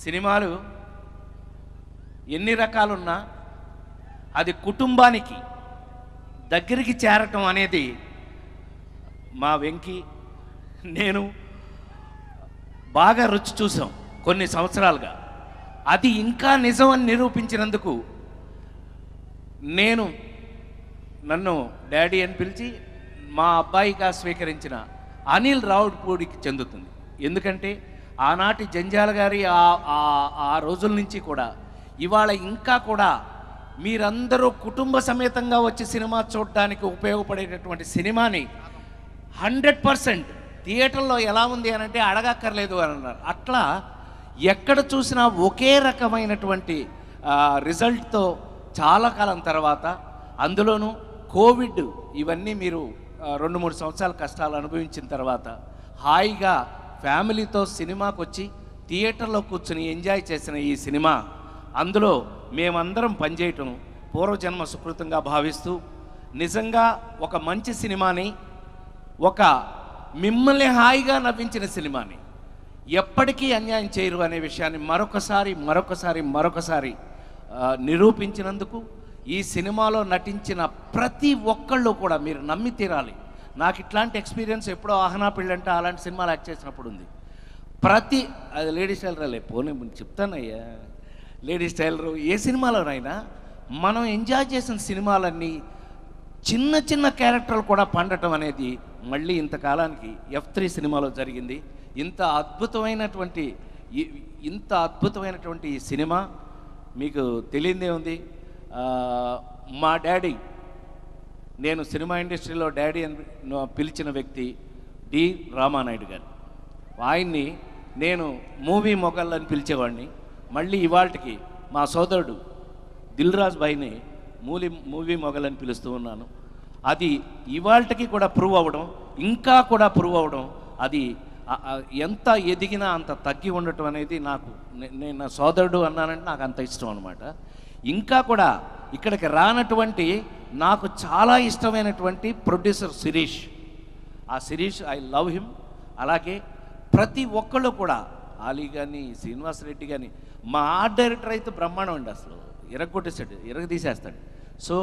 సినిమాలు ఎన్ని రకాలున్నా అది కుటుంబానికి దగ్గరికి చేరటం అనేది మా వెంకీ నేను బాగా రుచి చూసాం కొన్ని సంవత్సరాలుగా. అది ఇంకా నిజం అని నిరూపించినందుకు నన్ను డాడీ అని పిలిచి మా అబ్బాయిగా స్వీకరించిన అనిల్ రావుపూడికి చెందుతుంది. ఎందుకంటే ఆనాటి జంజాల గారి ఆ రోజుల నుంచి కూడా ఇవాళ ఇంకా కూడా మీరందరూ కుటుంబ సమేతంగా వచ్చి సినిమా చూడడానికి ఉపయోగపడేటటువంటి సినిమాని 100% థియేటర్లో ఎలా ఉంది అని అంటే అడగక్కర్లేదు అని అన్నారు. అట్లా ఎక్కడ చూసినా ఒకే రకమైనటువంటి రిజల్ట్తో చాలా కాలం తర్వాత, అందులోనూ కోవిడ్ ఇవన్నీ మీరు 2-3 సంవత్సరాల కష్టాలు అనుభవించిన తర్వాత హాయిగా ఫ్యామిలీతో సినిమాకి వచ్చి థియేటర్లో కూర్చుని ఎంజాయ్ చేసిన ఈ సినిమా, అందులో మేమందరం పనిచేయటం పూర్వజన్మ సుకృతంగా భావిస్తూ నిజంగా ఒక మంచి సినిమాని, ఒక మిమ్మల్ని హాయిగా నవ్వించిన సినిమాని ఎప్పటికీ అన్యాయం చేయరు అనే విషయాన్ని మరొకసారి నిరూపించినందుకు ఈ సినిమాలో నటించిన ప్రతి ఒక్కళ్ళు కూడా మీరు నమ్మి తీరాలి. నాకు ఇట్లాంటి ఎక్స్పీరియన్స్ ఎప్పుడో ఆహనా పెళ్ళంటే అలాంటి సినిమాలు యాక్ట్ చేసినప్పుడు ఉంది. అది లేడీస్ టైలర్ పోనీ చెప్తానయ్యా, లేడీస్ టైలరు ఏ సినిమాలోనైనా మనం ఎంజాయ్ చేసిన సినిమాలన్నీ చిన్న క్యారెక్టర్లు కూడా పండటం అనేది మళ్ళీ ఇంతకాలానికి F3 సినిమాలో జరిగింది. ఇంత అద్భుతమైనటువంటి ఈ సినిమా మీకు తెలియదే ఉంది. మా డాడీ, నేను సినిమా ఇండస్ట్రీలో డాడీ అని పిలిచిన వ్యక్తి డి రామానాయుడు గారు. ఆయన్ని నేను మూవీ మొగల్ అని పిలిచేవాడిని. మళ్ళీ ఇవాళకి మా సోదరుడు దిల్రాజ్ భాయ్ని మూవీ మొగల్ అని పిలుస్తూ ఉన్నాను. అది ఇవాళకి కూడా ప్రూవ్ అవ్వడం, ఇంకా కూడా ప్రూవ్ అవ్వడం, అది ఎంత ఎదిగినా అంత తగ్గి ఉండటం అనేది నేను నా సోదరుడు అన్నానంటే నాకు అంత ఇష్టం అనమాట. ఇంకా కూడా ఇక్కడికి రానటువంటి నాకు చాలా ఇష్టమైనటువంటి ప్రొడ్యూసర్ శిరీష్, ఆ శిరీష్ ఐ లవ్ హిమ్. అలాగే ప్రతి ఒక్కళ్ళు కూడా ఆలీ కానీ శ్రీనివాసరెడ్డి కానీ, మా ఆర్ట్ డైరెక్టర్ అయితే బ్రహ్మాండం అండి, అసలు తీసేస్తాడు. సో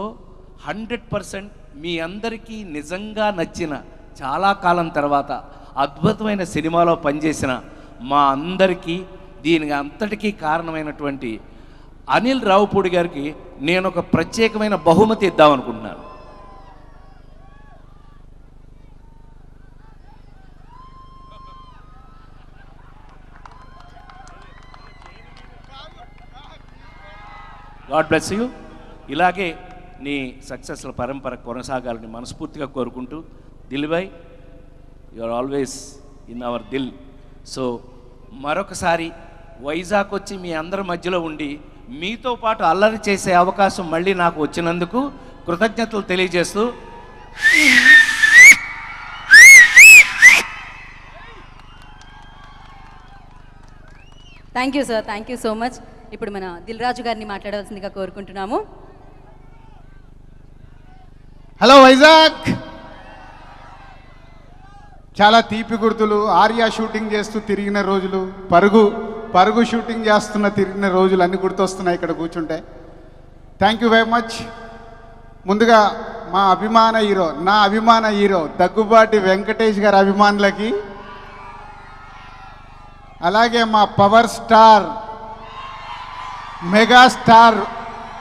100% మీ అందరికీ నిజంగా నచ్చిన, చాలా కాలం తర్వాత అద్భుతమైన సినిమాలో పనిచేసిన మా అందరికీ, దీనికి అంతటికీ కారణమైనటువంటి అనిల్ రావుపూడి గారికి నేను ఒక ప్రత్యేకమైన బహుమతి ఇద్దామనుకుంటున్నాను. God bless you. ఇలాగే నీ సక్సెస్ల పరంపర కొనసాగాలని మనస్ఫూర్తిగా కోరుకుంటూ, Dil bhai you are always in our dil. So మరొకసారి వైజాగ్ వచ్చి మీ అందరి మధ్యలో ఉండి మీతో పాటు అల్లరి చేసే అవకాశం మళ్ళీ నాకు వచ్చినందుకు కృతజ్ఞతలు తెలియజేస్తూ, thank you sir, thank you so much. ఇప్పుడు మన దిల్ రాజు గారిని మాట్లాడవలసిందిగా కోరుకుంటున్నాము. హలో వైజాగ్. చాలా తీపి గుర్తులు. ఆర్యా షూటింగ్ చేస్తూ తిరిగిన రోజులు, పరుగు షూటింగ్ చేస్తున్న తిరిగిన రోజులు అన్నీ గుర్తొస్తున్నాయి ఇక్కడ కూర్చుంటే. Thank you very much. ముందుగా నా అభిమాన హీరో దగ్గుబాటి వెంకటేష్ గారి అభిమానులకి, అలాగే మా పవర్ స్టార్ మెగాస్టార్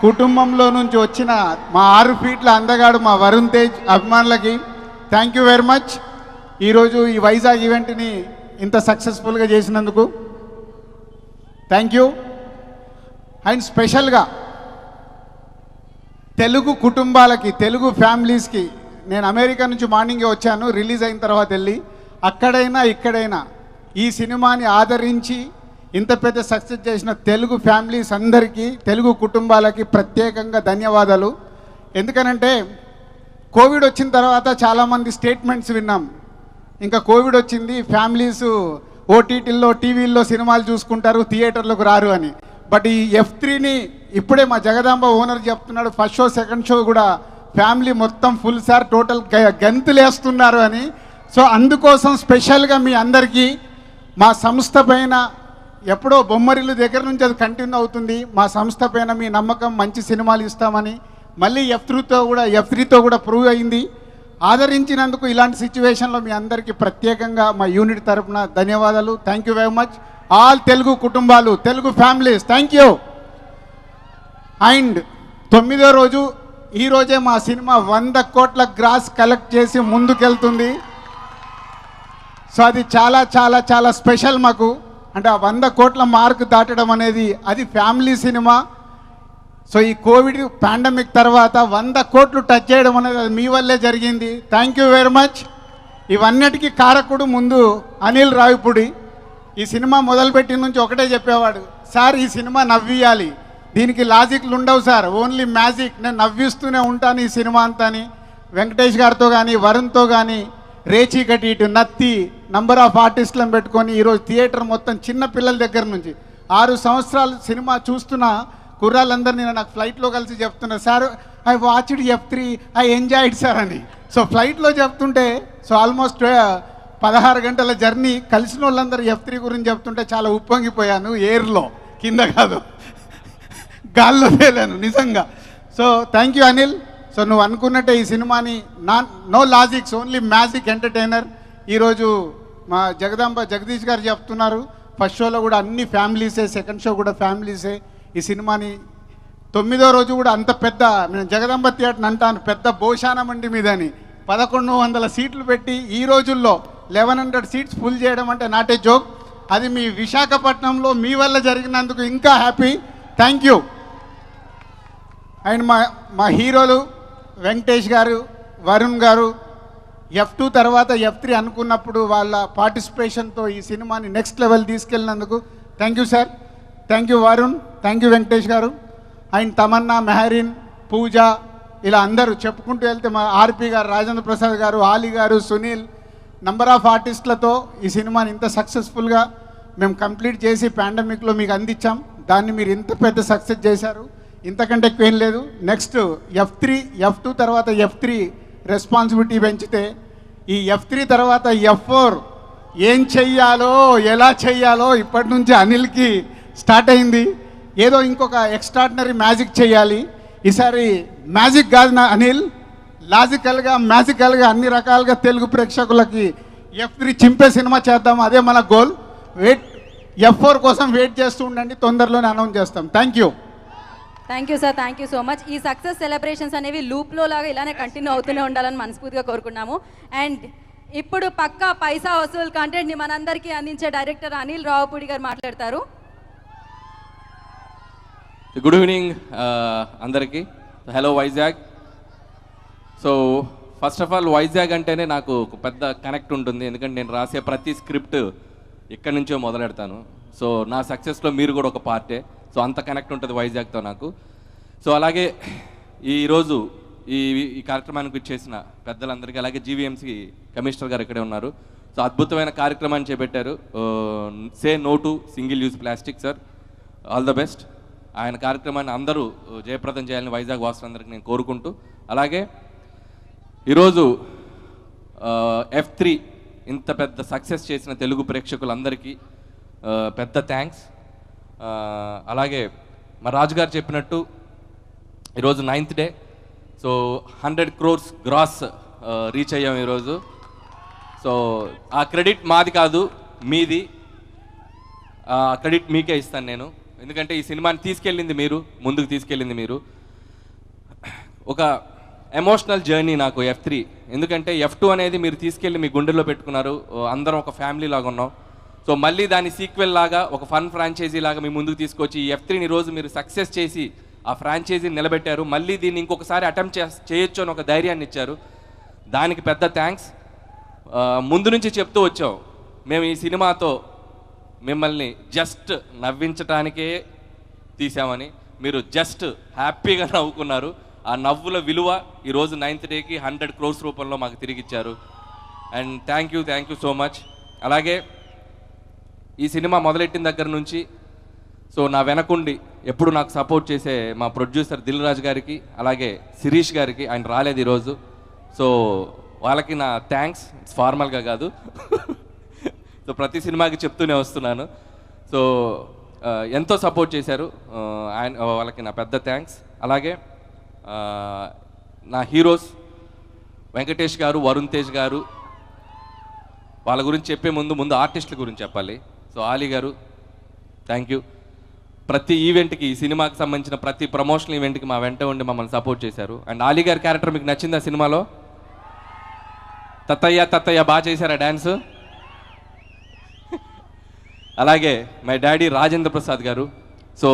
కుటుంబంలో నుంచి వచ్చిన మా 6 ఫీట్ల అందగాడు మా వరుణ్ తేజ్ అభిమానులకి థ్యాంక్ యూ వెరీ మచ్. ఈరోజు ఈ వైజాగ్ ఈవెంట్ని ఇంత సక్సెస్ఫుల్గా చేసినందుకు థ్యాంక్ యూ. అండ్ స్పెషల్గా తెలుగు కుటుంబాలకి, తెలుగు ఫ్యామిలీస్కి, నేను అమెరికా నుంచి మార్నింగే వచ్చాను, రిలీజ్ అయిన తర్వాత వెళ్ళి, అక్కడైనా ఇక్కడైనా ఈ సినిమాని ఆదరించి ఇంత పెద్ద సక్సెస్ చేసిన తెలుగు ఫ్యామిలీస్ అందరికీ, తెలుగు కుటుంబాలకి ప్రత్యేకంగా ధన్యవాదాలు. ఎందుకనంటే కోవిడ్ వచ్చిన తర్వాత చాలామంది స్టేట్మెంట్స్ విన్నాం, ఇంకా కోవిడ్ వచ్చింది, ఫ్యామిలీస్ ఓటీటీల్లో టీవీల్లో సినిమాలు చూసుకుంటారు, థియేటర్లకు రారు అని. బట్ ఈ F3ని ఇప్పుడే మా జగదాంబ ఓనర్ చెప్తున్నాడు, ఫస్ట్ షో సెకండ్ షో కూడా ఫ్యామిలీ మొత్తం ఫుల్ సార్, టోటల్ గంతులేస్తున్నారు అని. సో అందుకోసం స్పెషల్గా మీ అందరికీ మా సంస్థ పైన, ఎప్పుడో బొమ్మరిల్లు దగ్గర నుంచి అది కంటిన్యూ అవుతుంది, మా సంస్థ పైన మీ నమ్మకం, మంచి సినిమాలు ఇస్తామని మళ్ళీ F3తో కూడా ప్రూవ్ అయింది. ఆదరించినందుకు ఇలాంటి సిచ్యువేషన్లో మీ అందరికీ ప్రత్యేకంగా మా యూనిట్ తరఫున ధన్యవాదాలు. Thank you very much all Telugu కుటుంబాలు, Telugu families, thank you. And 9వ రోజు ఈరోజే మా సినిమా 100 కోట్ల గ్రాస్ కలెక్ట్ చేసి ముందుకెళ్తుంది. సో అది చాలా చాలా చాలా స్పెషల్ మాకు. అంటే ఆ 100 కోట్ల మార్క్ దాటడం అనేది అది ఫ్యామిలీ సినిమా. సో ఈ కోవిడ్ పాండమిక్ తర్వాత 100 కోట్లు టచ్ చేయడం అనేది అది మీ వల్లే జరిగింది. Thank you very much. ఇవన్నిటికీ కారకుడు ముందు అనిల్ రావిపూడి. ఈ సినిమా మొదలుపెట్టిన నుంచి ఒకటే చెప్పేవాడు, సార్ ఈ సినిమా నవ్వియాలి, దీనికి లాజిక్లు ఉండవు సార్, ఓన్లీ మ్యాజిక్, నేను నవ్విస్తూనే ఉంటాను ఈ సినిమా అంతా అని. వెంకటేష్ గారితో కానీ వరుణ్తో కానీ రేచీకటి ఇటు నత్తి నంబర్ ఆఫ్ ఆర్టిస్టులను పెట్టుకొని ఈరోజు థియేటర్ మొత్తం చిన్న పిల్లల దగ్గర నుంచి 6 సంవత్సరాలు సినిమా చూస్తున్న కుర్రాళ్ళందరినీ నాకు ఫ్లైట్లో కలిసి చెప్తున్నారు, sir I watched F3, I enjoyed sir అని. సో ఫ్లైట్లో చెప్తుంటే, సో ఆల్మోస్ట్ 16 గంటల జర్నీ కలిసిన వాళ్ళందరూ F3 గురించి చెప్తుంటే చాలా ఉప్పొంగిపోయాను. ఎయిర్లో, కింద కాదు, గాల్లో తేలాను నిజంగా. So thank you Anil. So నువ్వు అనుకున్నట్టే ఈ సినిమాని no logics, only magic entertainer. ఈరోజు మా జగదీష్ గారు చెప్తున్నారు, ఫస్ట్ షోలో కూడా అన్ని ఫ్యామిలీసే, సెకండ్ షో కూడా ఫ్యామిలీసే. ఈ సినిమాని 9వ రోజు కూడా అంత పెద్ద, నేను జగదంబ థియేటర్ అంటాను పెద్ద భోషాన మండి మీదని 1100 సీట్లు పెట్టి ఈ రోజుల్లో 1100 సీట్స్ ఫుల్ చేయడం అంటే నాట్ ఏ జోక్. అది మీ విశాఖపట్నంలో మీ వల్ల జరిగినందుకు ఇంకా హ్యాపీ. Thank you. అండ్ మా హీరోలు వెంకటేష్ గారు, వరుణ్ గారు F2 తర్వాత F3 అనుకున్నప్పుడు వాళ్ళ పార్టిసిపేషన్తో ఈ సినిమాని నెక్స్ట్ లెవెల్ తీసుకెళ్ళినందుకు thank you sir. Thank you Varun, thank you Venkatesh గారు. అండ్ తమన్నా, మెహరీన్, పూజ, ఇలా అందరూ చెప్పుకుంటూ వెళ్తే మా ఆర్పి గారు, రాజేంద్ర ప్రసాద్ గారు, ఆలీ గారు, సునీల్, నంబర్ ఆఫ్ ఆర్టిస్టులతో ఈ సినిమాని ఇంత సక్సెస్ఫుల్గా మేము కంప్లీట్ చేసి పాండమిక్లో మీకు అందించాం. దాన్ని మీరు ఇంత పెద్ద సక్సెస్ చేశారు, ఇంతకంటే ఎక్కువేం లేదు. నెక్స్ట్ F2 తర్వాత F3 రెస్పాన్సిబిలిటీ పెంచితే ఈ F3 తర్వాత F4 ఏం చెయ్యాలో, ఎలా చెయ్యాలో ఇప్పటి నుంచి అనిల్కి స్టార్ట్ అయింది. ఏదో ఇంకొక ఎక్స్ట్రాడినరీ మ్యాజిక్ చేయాలి. ఈసారి మ్యాజిక్ కాదు నా అనిల్, లాజికల్గా మ్యాజికల్గా అన్ని రకాలుగా తెలుగు ప్రేక్షకులకి F3 చింపే సినిమా చేద్దాం, అదే మన గోల్. F4 కోసం వెయిట్ చేస్తూ ఉండండి, తొందరలోనే అనౌన్స్ చేస్తాం. Thank you. Thank you sir, thank you so much. ఈ సక్సెస్ సెలబ్రేషన్స్ అనేవి లూప్లో లాగా ఇలానే కంటిన్యూ అవుతూనే ఉండాలని మనస్ఫూర్తిగా కోరుకున్నాము. అండ్ ఇప్పుడు పక్కా పైసా వసూల్ కంటెంట్ని మనందరికీ అందించే డైరెక్టర్ అనిల్ రావుపూడి గారు మాట్లాడతారు. గుడ్ ఈవినింగ్ అందరికీ. Hello Vizag. So first of all Vizag అంటేనే నాకు ఒక పెద్ద కనెక్ట్ ఉంటుంది, ఎందుకంటే నేను రాసే ప్రతి స్క్రిప్ట్ ఇక్కడి నుంచో మొదలెడతాను. సో నా సక్సెస్లో మీరు కూడా ఒక పార్టే. సో అంత కనెక్ట్ ఉంటుంది వైజాగ్తో నాకు. సో అలాగే ఈరోజు ఈ కార్యక్రమానికి చేసిన పెద్దలందరికీ, అలాగే జీవీఎంసీ కమిషనర్ గారు ఇక్కడే ఉన్నారు. సో అద్భుతమైన కార్యక్రమాన్ని చేపట్టారు. Say no to single use plastic sir, all the best. ఆయన కార్యక్రమాన్ని అందరూ జయప్రదం చేయాలని వైజాగ్ వాసులందరికీ నేను కోరుకుంటూ, అలాగే ఈరోజు F3 ఇంత పెద్ద సక్సెస్ చేసిన తెలుగు ప్రేక్షకులందరికీ పెద్ద థ్యాంక్స్. అలాగే మా రాజుగారు చెప్పినట్టు ఈరోజు 9th day. So 100 crores gross reach అయ్యాం ఈరోజు. సో ఆ క్రెడిట్ మాది కాదు, మీది. ఆ క్రెడిట్ మీకే ఇస్తాను నేను, ఎందుకంటే ఈ సినిమాని తీసుకెళ్ళింది మీరు, ముందుకు తీసుకెళ్ళింది మీరు. ఒక ఎమోషనల్ జర్నీ నాకు F3, ఎందుకంటే F2 అనేది మీరు తీసుకెళ్ళి మీ గుండెల్లో పెట్టుకున్నారు, అందరం ఒక ఫ్యామిలీ లాగా ఉన్నాం. సో మళ్ళీ దాని సీక్వెల్ లాగా ఒక ఫన్ ఫ్రాంచైజీ లాగా మీ ముందుకు తీసుకొచ్చి ఈ F3ని రోజు మీరు సక్సెస్ చేసి ఆ ఫ్రాంచైజీని నిలబెట్టారు. మళ్ళీ దీన్ని ఇంకొకసారి అటెంప్ట్ చేయొచ్చు అని ఒక ధైర్యాన్ని ఇచ్చారు, దానికి పెద్ద థ్యాంక్స్. ముందు నుంచి చెప్తూ వచ్చాం, మేము ఈ సినిమాతో మిమ్మల్ని జస్ట్ నవ్వించటానికే తీసామని. మీరు జస్ట్ హ్యాపీగా నవ్వుకున్నారు. ఆ నవ్వుల విలువ ఈరోజు 9th డేకి 100 crores రూపంలో మాకు తిరిగి ఇచ్చారు. And thank you so much. అలాగే ఈ సినిమా మొదలెట్టిన దగ్గర నుంచి సో నా వెనకుండి ఎప్పుడు నాకు సపోర్ట్ చేసే మా ప్రొడ్యూసర్ దిల్ రాజు గారికి, అలాగే శిరీష్ గారికి, ఆయన రాలేదు ఈరోజు. సో వాళ్ళకి నా థ్యాంక్స్, ఫార్మల్గా కాదు. సో ప్రతి సినిమాకి చెప్తూనే వస్తున్నాను. సో ఎంతో సపోర్ట్ చేశారు, వాళ్ళకి నా పెద్ద థ్యాంక్స్. అలాగే నా హీరోస్ వెంకటేష్ గారు, వరుణ్ తేజ్ గారు, వాళ్ళ గురించి చెప్పే ముందు ఆర్టిస్టుల గురించి చెప్పాలి. సో ఆలీ గారు, థ్యాంక్ యూ. ప్రతి ఈవెంట్కి, ఈ సినిమాకి సంబంధించిన ప్రతి ప్రమోషనల్ ఈవెంట్కి మా వెంట ఉండి మమ్మల్ని సపోర్ట్ చేశారు. అండ్ ఆలీ గారి క్యారెక్టర్ మీకు నచ్చింది ఆ సినిమాలో? తత్తయ్య బాగా చేశారా డ్యాన్స్? అలాగే మై డాడీ రాజేంద్ర ప్రసాద్ గారు. సో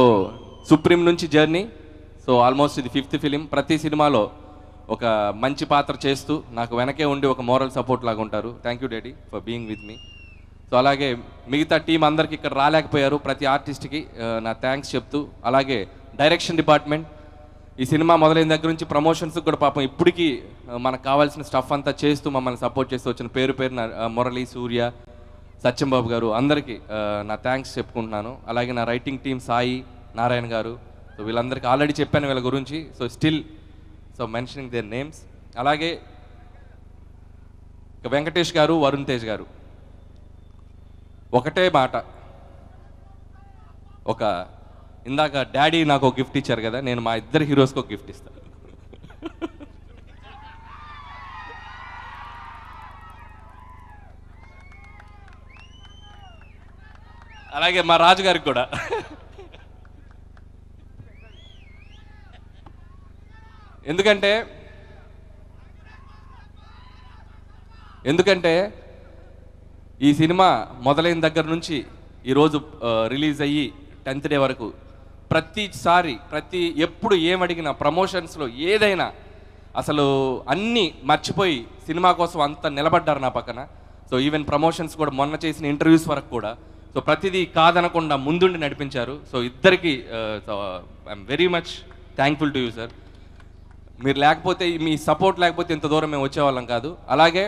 సుప్రీం నుంచి జర్నీ, సో ఆల్మోస్ట్ ఇది 5th ఫిలిం. ప్రతి సినిమాలో ఒక మంచి పాత్ర చేస్తూ నాకు వెనకే ఉండి ఒక మోరల్ సపోర్ట్ లాగా ఉంటారు. Thank you daddy for being with me. So అలాగే మిగతా టీం అందరికి ఇక్కడ రాలేకపోయారు, ప్రతి ఆర్టిస్ట్కి నా థ్యాంక్స్ చెప్తూ, అలాగే డైరెక్షన్ డిపార్ట్మెంట్ ఈ సినిమా మొదలైన దగ్గర నుంచి ప్రమోషన్స్కి కూడా పాపం ఇప్పటికీ మనకు కావాల్సిన స్టఫ్ అంతా చేస్తూ మమ్మల్ని సపోర్ట్ చేస్తూ వచ్చిన పేరు మురళి, సూర్య, సత్యంబాబు గారు, అందరికీ నా థ్యాంక్స్ చెప్పుకుంటున్నాను. అలాగే నా రైటింగ్ టీం సాయి, నారాయణ గారు, సో వీళ్ళందరికీ ఆల్రెడీ చెప్పాను వీళ్ళ గురించి. So still mentioning their names. అలాగే వెంకటేష్ గారు, వరుణ్ తేజ్ గారు, ఒకటే మాట, ఇందాక డాడీ నాకు ఒక గిఫ్ట్ ఇచ్చారు కదా, నేను మా ఇద్దరు హీరోస్కి ఒక గిఫ్ట్ ఇస్తాను. అలాగే మా రాజు గారికి కూడా. ఎందుకంటే ఈ సినిమా మొదలైన దగ్గర నుంచి ఈరోజు రిలీజ్ అయ్యి 10th డే వరకు ప్రతిసారి ఎప్పుడు ఏమడిగినా ప్రమోషన్స్లో ఏదైనా అసలు అన్నీ మర్చిపోయి సినిమా కోసం అంత నిలబడ్డారు నా పక్కన. సో ఈవెన్ ప్రమోషన్స్ కూడా మొన్న చేసిన ఇంటర్వ్యూస్ వరకు కూడా సో ప్రతిదీ కాదనకుండా ముందుండి నడిపించారు. సో ఇద్దరికి I'm very much thankful to you sir. మీరు లేకపోతే, మీ సపోర్ట్ లేకపోతే ఇంత దూరం మేము వచ్చేవాళ్ళం కాదు. అలాగే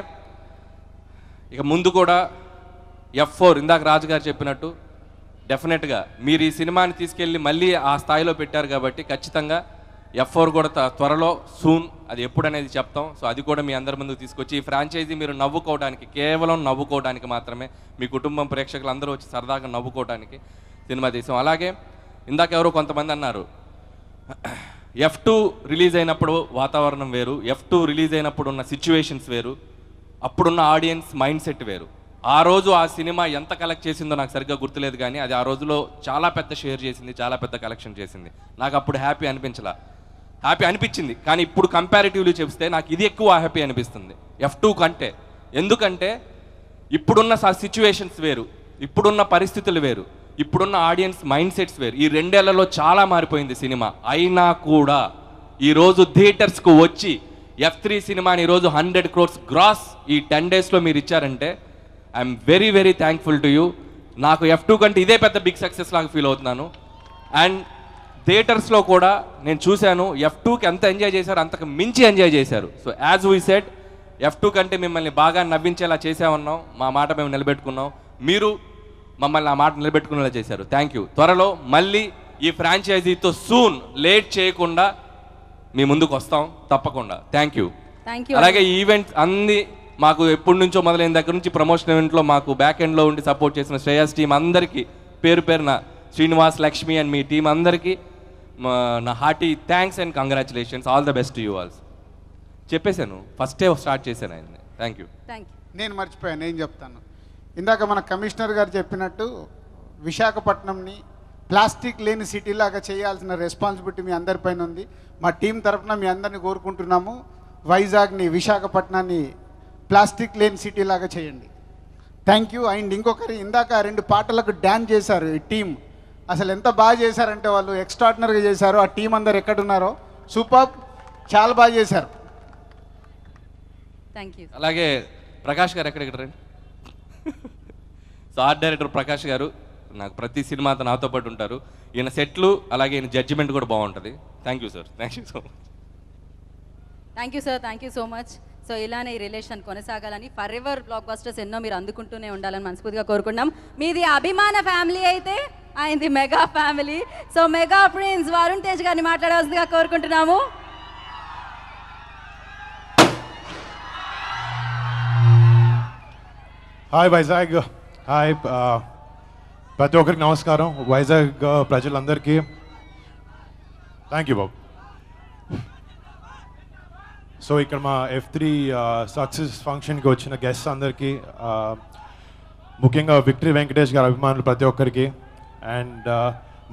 ఇక ముందు కూడా F4 ఇందాక రాజుగారు చెప్పినట్టు డెఫినెట్గా మీరు ఈ సినిమాని తీసుకెళ్ళి మళ్ళీ ఆ స్థాయిలో పెట్టారు కాబట్టి ఖచ్చితంగా F4 కూడా త్వరలో సూన్, అది ఎప్పుడు అనేది చెప్తాం. సో అది కూడా మీ అందరి ముందుకు తీసుకొచ్చి ఈ ఫ్రాంచైజీ మీరు నవ్వుకోవడానికి, కేవలం నవ్వుకోవడానికి మాత్రమే, మీ కుటుంబం ప్రేక్షకులు అందరూ వచ్చి సరదాగా నవ్వుకోవడానికి సినిమా తీసాం. అలాగే ఇందాక ఎవరో కొంతమంది అన్నారు F2 రిలీజ్ అయినప్పుడు వాతావరణం వేరు, F2 రిలీజ్ అయినప్పుడు ఉన్న సిచ్యువేషన్స్ వేరు, అప్పుడున్న ఆడియన్స్ మైండ్ సెట్ వేరు. ఆ రోజు ఆ సినిమా ఎంత కలెక్ట్ చేసిందో నాకు సరిగ్గా గుర్తులేదు, కానీ అది ఆ రోజులో చాలా పెద్ద షేర్ చేసింది, చాలా పెద్ద కలెక్షన్ చేసింది. నాకు అప్పుడు హ్యాపీ అనిపించింది, కానీ ఇప్పుడు కంపారిటివ్లీ చెప్తే నాకు ఇది ఎక్కువ హ్యాపీ అనిపిస్తుంది F2 కంటే. ఎందుకంటే ఇప్పుడున్న సిచ్యువేషన్స్ వేరు, ఇప్పుడున్న పరిస్థితులు వేరు, ఇప్పుడున్న ఆడియన్స్ మైండ్ సెట్స్ వేరు. ఈ 2 ఏళ్లలో చాలా మారిపోయింది సినిమా. అయినా కూడా ఈరోజు థియేటర్స్కు వచ్చి F3 సినిమాని ఈరోజు 100 crores గ్రాస్ ఈ 10 daysలో మీరు ఇచ్చారంటే I'm very very thankful to you. నాకు F2 కంటే ఇదే పెద్ద బిగ్ సక్సెస్ లాగా ఫీల్ అవుతున్నాను. అండ్ థియేటర్స్లో కూడా నేను చూశాను, F2కి ఎంత ఎంజాయ్ చేశారు అంతకు మించి ఎంజాయ్ చేశారు. So as we said, F2 కంటే మిమ్మల్ని బాగా నవ్వించేలా చేసామన్నాం, మా మాట మేము నిలబెట్టుకున్నాం, మీరు మమ్మల్ని ఆ మాట నిలబెట్టుకునేలా చేశారు. Thank you. త్వరలో మళ్ళీ ఈ ఫ్రాంచైజీతో సూన్ లేట్ చేయకుండా మీ ముందుకు వస్తాం తప్పకుండా. Thank you. అలాగే ఈ ఈవెంట్ అన్ని మాకు ఎప్పటి నుంచో మొదలైన దగ్గర నుంచి ప్రమోషన్ ఈవెంట్లో మాకు బ్యాక్ ఎండ్లో ఉండి సపోర్ట్ చేసిన శ్రేయస్ టీం అందరికీ పేరు పేరున, శ్రీనివాస్, లక్ష్మి అండ్ మీ టీం అందరికీ నా hearty thanks and congratulations. All the best to you alls. చెప్పేశాను, ఫస్టే స్టార్ట్ చేశాను ఆయన్ని. Thank you. నేను మర్చిపోయాను, నేను చెప్తాను. ఇందాక మన కమిషనర్ గారు చెప్పినట్టు విశాఖపట్నంని ప్లాస్టిక్ లేని సిటీలాగా చేయాల్సిన రెస్పాన్సిబిలిటీ మీ అందరిపైన ఉంది. మా టీం తరఫున మీ అందరిని కోరుకుంటున్నాము, వైజాగ్ని, విశాఖపట్నాన్ని ప్లాస్టిక్ లేని సిటీలాగా చేయండి. Thank you. అండ్ ఇంకొకరి ఇందాక 2 పాటలకు డ్యాన్స్ చేశారు ఈ టీం. అసలు ఎంత బాగా చేశారంటే వాళ్ళు ఎక్స్ట్రాడినరీగా చేశారు. ఆ టీం అందరు ఎక్కడున్నారో సూపర్, చాలా బాగా చేశారు. అలాగే ప్రకాష్ గారు ఎక్కడెక్కడ రండి. సో ఆర్ట్ డైరెక్టర్ ప్రకాష్ గారు నాకు ప్రతి సినిమాతో నాతో పాటు ఉంటారు. ఈయన సెట్లు అలాగే ఈయన జడ్జిమెంట్ కూడా బాగుంటుంది. Thank you sir. Thank you so much. Thank you sir. Thank you so much. So ఇలానే ఈ రిలేషన్ కొనసాగాలని, ఫర్ ఎవర్ బ్లాక్ బస్టర్స్ ఎన్నో మీరు అందుకుంటూనే ఉండాలని మనస్ఫూర్తిగా కోరుకుంటున్నాం. మీది అభిమాన ఫ్యామిలీ అయితే ఆయనది mega family. So mega prince Varun Tej గారిని మాట్లాడాల్సిందిగా కోరుకుంటున్నాము. హాయ్ వైజాగ్, హాయ్ ప్రతి ఒక్కరికి నమస్కారం. వైజాగ్ ప్రజలందరికీ థ్యాంక్ యూ బాబు. సో ఇక్కడ మా F3 సక్సెస్ ఫంక్షన్కి వచ్చిన గెస్ట్స్ అందరికీ, ముఖ్యంగా విక్టరీ వెంకటేష్ గారి అభిమానులు ప్రతి ఒక్కరికి, అండ్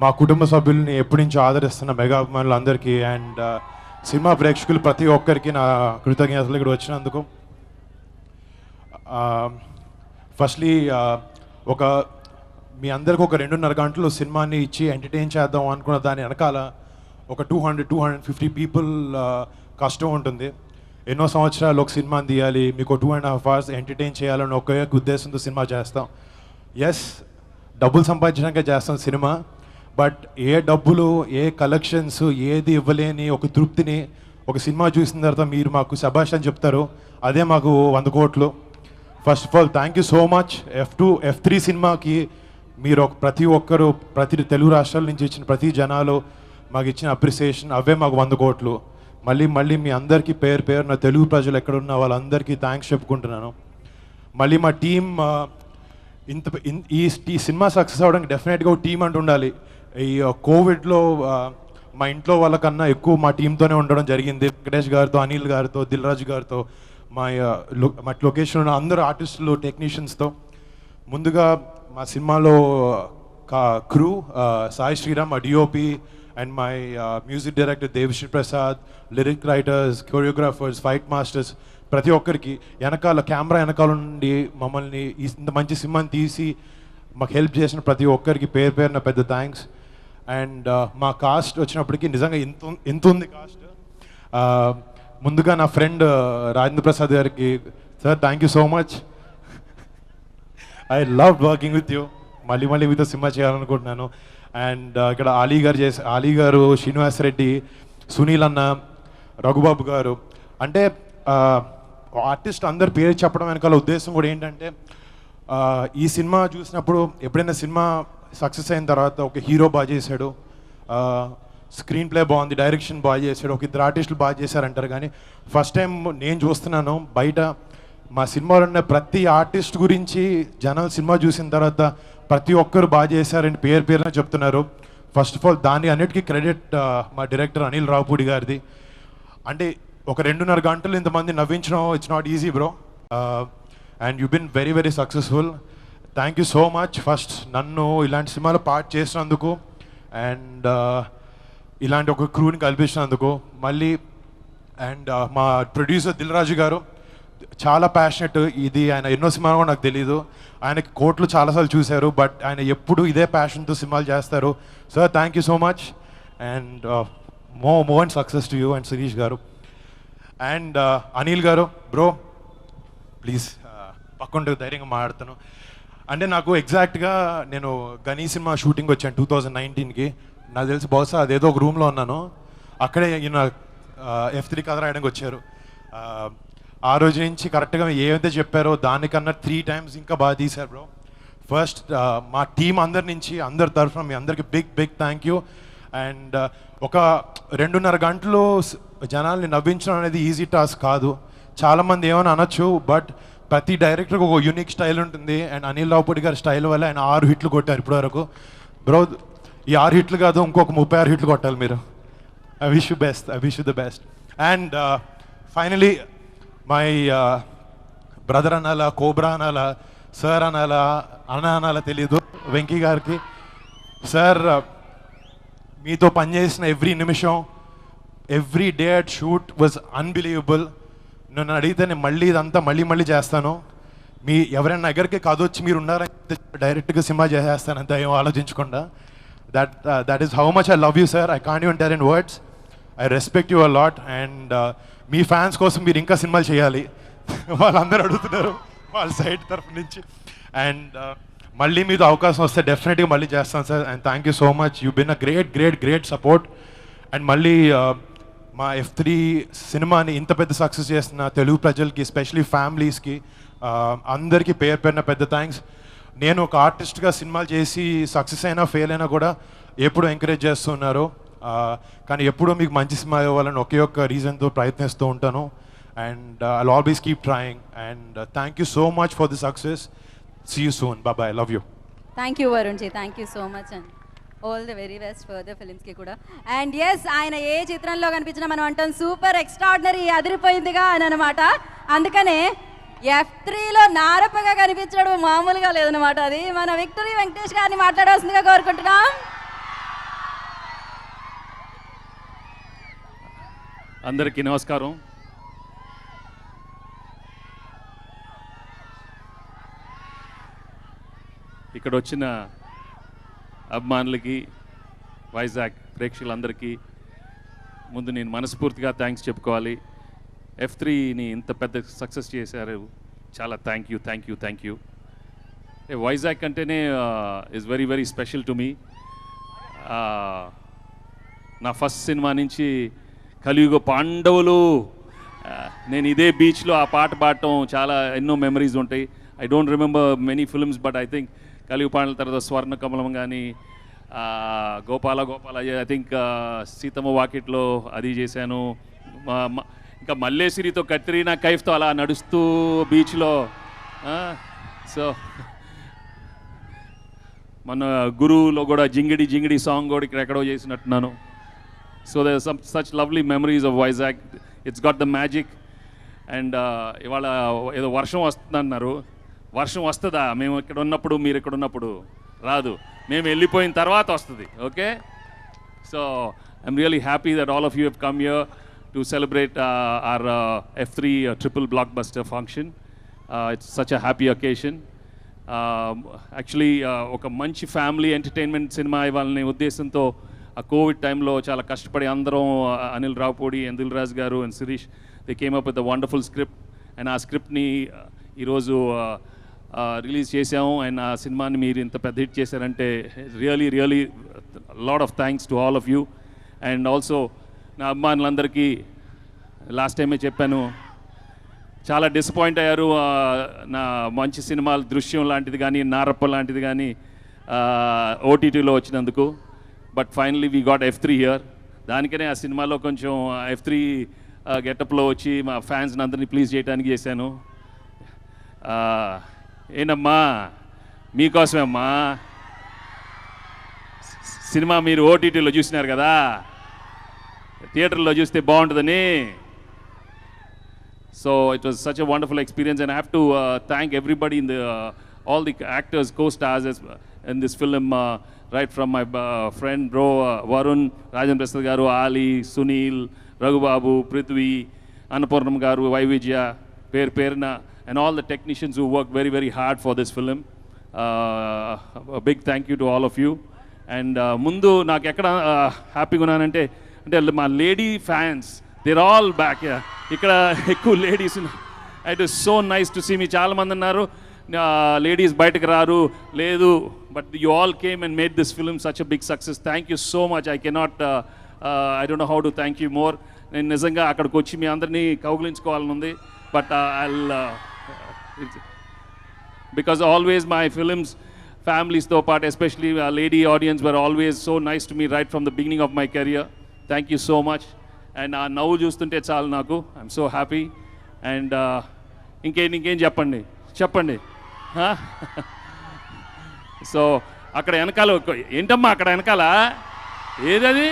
మా కుటుంబ సభ్యుల్ని ఎప్పటి నుంచో ఆదరిస్తున్న మెగా అభిమానులు అందరికీ, అండ్ సినిమా ప్రేక్షకులు ప్రతి ఒక్కరికి నా కృతజ్ఞతలు ఇక్కడ వచ్చినందుకు. ఫస్ట్లీ మీ అందరికి ఒక 2.5 గంటలు సినిమాని ఇచ్చి ఎంటర్టైన్ చేద్దాం అనుకున్న దాని వెనకాల ఒక 200-250 పీపుల్ కష్టం ఉంటుంది. ఎన్నో సంవత్సరాలు ఒక సినిమాని తీయాలి, మీకు 2.5 hours ఎంటర్టైన్ చేయాలని ఒకే ఉద్దేశంతో సినిమా చేస్తాం. ఎస్, డబ్బులు సంపాదించడానికే చేస్తాం సినిమా, బట్ ఏ డబ్బులు, ఏ కలెక్షన్స్, ఏది ఇవ్వలేని ఒక తృప్తిని ఒక సినిమా చూసిన తర్వాత మీరు మాకు శభాష్ అని చెప్తారు, అదే మాకు 100 కోట్లు. First of all thank you so much. F3 సినిమాకి మీరు ప్రతి ఒక్కరు, ప్రతి తెలుగు రాష్ట్రాల నుంచి ఇచ్చిన ప్రతి జనాలు మాకు ఇచ్చిన అప్రిసియేషన్, అవే మాకు 100 కోట్లు. మళ్ళీ మీ అందరికీ పేరు నా తెలుగు ప్రజలు ఎక్కడున్న వాళ్ళందరికీ థ్యాంక్స్ చెప్పుకుంటున్నాను. మళ్ళీ మా టీం ఈ సినిమా సక్సెస్ అవ్వడానికి డెఫినెట్గా ఒక టీం అంటూ ఉండాలి. ఈ కోవిడ్లో మా ఇంట్లో వాళ్ళకన్నా ఎక్కువ మా టీంతోనే ఉండడం జరిగింది. వెంకటేష్ గారితో, అనిల్ గారితో, దిల్ రాజు గారితో, మా లొకేషన్ ఉన్న అందరు ఆర్టిస్టులు, టెక్నీషియన్స్తో. ముందుగా మా సినిమాలో క్రూ, సాయి శ్రీరామ్, మా DOP, and my music director Devi Sri Prasad, lyric writers, choreographers, fight masters, ప్రతి ఒక్కరికి వెనకాల కెమెరా వెనకాల నుండి మమ్మల్ని ఇంత మంచి సినిమాని తీసి మాకు హెల్ప్ చేసిన ప్రతి ఒక్కరికి పేరున పెద్ద థ్యాంక్స్. అండ్ మా కాస్ట్ వచ్చినప్పటికీ నిజంగా ఎంత ఉంది కాస్ట్. ముందుగా నా ఫ్రెండ్ రాజేంద్ర ప్రసాద్ గారికి, sir thank you so much, I love working with you, మళ్ళీ మీతో సినిమా చేయాలనుకుంటున్నాను. అండ్ ఇక్కడ ఆలీ గారు, శ్రీనివాస్ రెడ్డి, సునీల్ అన్న, రఘుబాబు గారు, అంటే ఆర్టిస్ట్ అందరి పేరు చెప్పడం వెనకాల ఉద్దేశం కూడా ఏంటంటే, ఈ సినిమా చూసినప్పుడు ఎప్పుడైనా సినిమా సక్సెస్ అయిన తర్వాత ఒక హీరో బాగా చేశాడు, స్క్రీన్ ప్లే బాగుంది, డైరెక్షన్ బాగా చేశాడు, ఒక 2 ఆర్టిస్టులు బాగా చేశారంటారు, కానీ ఫస్ట్ టైం నేను చూస్తున్నాను బయట మా సినిమాలో ఉన్న ప్రతి ఆర్టిస్ట్ గురించి జనాలు సినిమా చూసిన తర్వాత ప్రతి ఒక్కరు బాగా చేశారని పేరున చెప్తున్నారు. ఫస్ట్ ఆఫ్ ఆల్ దాని అన్నిటికీ క్రెడిట్ మా డైరెక్టర్ అనిల్ రావుపూడి గారిది. అంటే ఒక 2.5 గంటలు ఇంతమంది నవ్వించడం it's not easy bro, and you been very very successful. Thank you so much first నన్ను ఇలాంటి సినిమాలో పార్ట్ చేసినందుకు, అండ్ ఇలాంటి ఒక క్రూని కల్పించినందుకు మళ్ళీ. అండ్ మా ప్రొడ్యూసర్ దిల్ రాజు గారు చాలా ప్యాషనెట్. ఇది ఆయన ఎన్నో సినిమాలు కూడా నాకు తెలియదు, ఆయనకి కోట్లు చాలాసార్లు చూశారు, బట్ ఆయన ఎప్పుడు ఇదే ప్యాషన్తో సినిమాలు చేస్తారు. Sir thank you so much, and more and success to you and Shirish గారు. అండ్ అనిల్ గారు బ్రో ప్లీజ్ పక్కుంటే ధైర్యంగా మాట్లాడతాను. అంటే నాకు ఎగ్జాక్ట్గా నేను గనీ సినిమా షూటింగ్ వచ్చాను 2019కి. నాకు తెలిసి బహుశా అదేదో ఒక రూమ్లో ఉన్నాను. అక్కడే ఈయన F3 కథ రాయడానికి వచ్చారు. ఆ రోజు నుంచి కరెక్ట్గా ఏదైతే చెప్పారో దానికన్నా 3 times ఇంకా బాగా తీశారు బ్రో. ఫస్ట్ మా టీం అందరి నుంచి అందరి తరఫున మీ అందరికి బిగ్ థ్యాంక్ యూ. అండ్ ఒక 2.5 గంటలు జనాల్ని నవ్వించడం అనేది ఈజీ టాస్క్ కాదు. చాలామంది ఏమైనా అనొచ్చు, బట్ ప్రతి డైరెక్టర్కి ఒక యూనిక్ స్టైల్ ఉంటుంది. అండ్ అనిల్ రావుపూడి గారి స్టైల్ వల్ల ఆయన 6 హిట్లు కొట్టారు ఇప్పటివరకు. బ్రో ఈ 6 హిట్లు కాదు, ఇంకొక 36 హిట్లు కొట్టాలి మీరు. I wish you the best. And finally my brother అనాలా, కోబ్రా అనాలా, సార్ అనాలా, అనాలా తెలీదు, వెంకీ గారికి. సార్ మీతో పనిచేసిన ఎవ్రీ నిమిషం, every day at shoot was unbelievable. నన్ను అడిగితే నేను ఇదంతా మళ్ళీ చేస్తాను. మీ ఎవరైనా దగ్గరికి కాదొచ్చి మీరు ఉన్నారంటే డైరెక్ట్గా సినిమా చేసేస్తానంత ఏం ఆలోచించకుండా. That is how much I love you sir. I can't even tell in words. I respect you a lot. And me fans కోసం మీరు ఇంకా సినిమాలు చేయాలి. వాళ్ళందరూ అడుగుతున్నారు వాళ్ళ సైడ్ తరఫు నుంచి. అండ్ మళ్ళీ మీతో అవకాశం వస్తే డెఫినెట్గా మళ్ళీ చేస్తాను sir. And thank you so much. You been a great support. And మళ్ళీ మా F3 సినిమాని ఇంత పెద్ద సక్సెస్ చేస్తున్న తెలుగు ప్రజలకి, ఎస్పెషలీ ఫ్యామిలీస్కి అందరికీ పేరున పెద్ద థ్యాంక్స్. నేను ఒక ఆర్టిస్ట్గా సినిమాలు చేసి సక్సెస్ అయినా ఫెయిల్ అయినా కూడా ఎప్పుడు ఎంకరేజ్ చేస్తున్నారు. కానీ ఎప్పుడూ మీకు మంచి సినిమా ఇవ్వాలని ఒకే ఒక్క రీజన్తో ప్రయత్నిస్తూ ఉంటాను. And I'll always keep trying. And thank you so much for the success. See you soon. Bye. Love you. Thank you Varun ji, thank you so much. And all the very best further ఫిలిమ్స్కి కూడా. And yes, ఆయన ఏ చిత్రంలో కనిపించినా మనం అంటాం super extraordinary, అదిరిపోయిందిగా అని అనమాట. అందుకనే F3లో నారపగా కనిపించడం మామూలుగా లేదనమాట. అది మన విక్టరీ వెంకటేష్ గారిని మాట్లాడాల్సిందిగా కోరుకుంటున్నాం. అందరికీ నమస్కారం. ఇక్కడ వచ్చిన అభిమానులకి, వైజాగ్ ప్రేక్షకులందరికీ ముందు నేను మనస్ఫూర్తిగా థ్యాంక్స్ చెప్పుకోవాలి. F3ని ఇంత పెద్ద సక్సెస్ చేశారు. చాలా థ్యాంక్ యూ. వైజాగ్ అంటేనే is very special to me. నా ఫస్ట్ సినిమా నుంచి కలియుగ పాండవులు, నేను ఇదే బీచ్లో ఆ పాట పాడటం చాలా ఎన్నో మెమరీస్ ఉంటాయి. I don't remember many films, but I think కలియుగ పాండవుల తర్వాత స్వర్ణ కమలం కానీ, గోపాల ఐ థింక్ సీతమ్మ వాకిట్లో అది చేశాను. ఇంకా మల్లేశ్వరితో కత్రీనా కైఫ్తో అలా నడుస్తూ బీచ్లో. సో మన గురువులో కూడా జింగిడి సాంగ్ కూడా ఇక్కడ ఎక్కడో చేసినట్టున్నాను. So they such lovely memories of Vizag. It's got the magic. And ఇవాళ ఏదో వర్షం వస్తుందన్నారు. వర్షం వస్తుందా? మేము ఇక్కడ ఉన్నప్పుడు, మీరు ఇక్కడ ఉన్నప్పుడు రాదు. మేము వెళ్ళిపోయిన తర్వాత వస్తుంది. Okay, so I'm really happy that all of you have come here to celebrate our F3 triple blockbuster function. It's such a happy occasion. Actually ఒక మంచి ఫ్యామిలీ ఎంటర్టైన్మెంట్ సినిమా ఇవ్వాలనే ఉద్దేశంతో ఆ కోవిడ్ టైంలో చాలా కష్టపడి అందరం అనిల్ రావుపూడి, దిల్ రాజు గారు and Shirish, they came up with the wonderful script. And ఆ స్క్రిప్ట్ని ఈరోజు రిలీజ్ చేసాము. అండ్ ఆ సినిమాని మీరు ఇంత పెద్ద హిట్ చేశారంటే really lot of thanks to all of you. And also నా అభిమానులందరికీ లాస్ట్ టైమే చెప్పాను, చాలా డిసప్పాయింట్ అయ్యారు నా మంచి సినిమాలు దృశ్యం లాంటిది కానీ, నారప్ప లాంటిది కానీ ఓటీటీలో వచ్చినందుకు. But finally we got F3 here. దానికనే ఆ సినిమాలో కొంచెం F3 గెటప్లో వచ్చి మా ఫ్యాన్స్ని అందరినీ ప్లీజ్ చేయడానికి చేశాను. ఏనమ్మా, మీకోసమే అమ్మా. సినిమా మీరు ఓటీటీలో చూసినారు కదా, థియేటర్లో చూస్తే బాగుంటుందని. So it was such a wonderful experience. And I have to thank everybody in the all the actors, co-stars in this film, right from my friend bro Varun, Rajan Prasad garu, Ali, Sunil, Raghubabu, Prithvi, Annapurnam garu, Vaivijya, Perna, and all the technicians who worked very hard for this film. A big thank you to all of you. And mundu నాకు ఎక్కడ హ్యాపీగా ఉన్నానంటే, అంటే మా lady fans, they're all back here. ఇక్కడ ఎక్కువ ladies. It is so nice to see me. చాలామంది అన్నారు లేడీస్ బయటకు రారు, లేదు, but you all came and made this film such a big success. Thank you so much. I cannot I don't know how to thank you more. నేను నిజంగా అక్కడికి వచ్చి మీ అందరినీ కౌగిలించుకోవాలని ఉంది, but because always my films, families తో పాటు especially lady audience were always so nice to me right from the beginning of my career. Thank you so much. And ఆ నవ్వు చూస్తుంటే చాలు నాకు. I'm so happy. And ఇంకేం చెప్పండి. So అక్కడ వెనకాల ఏంటమ్మా అక్కడ వెనకాల ఏదది?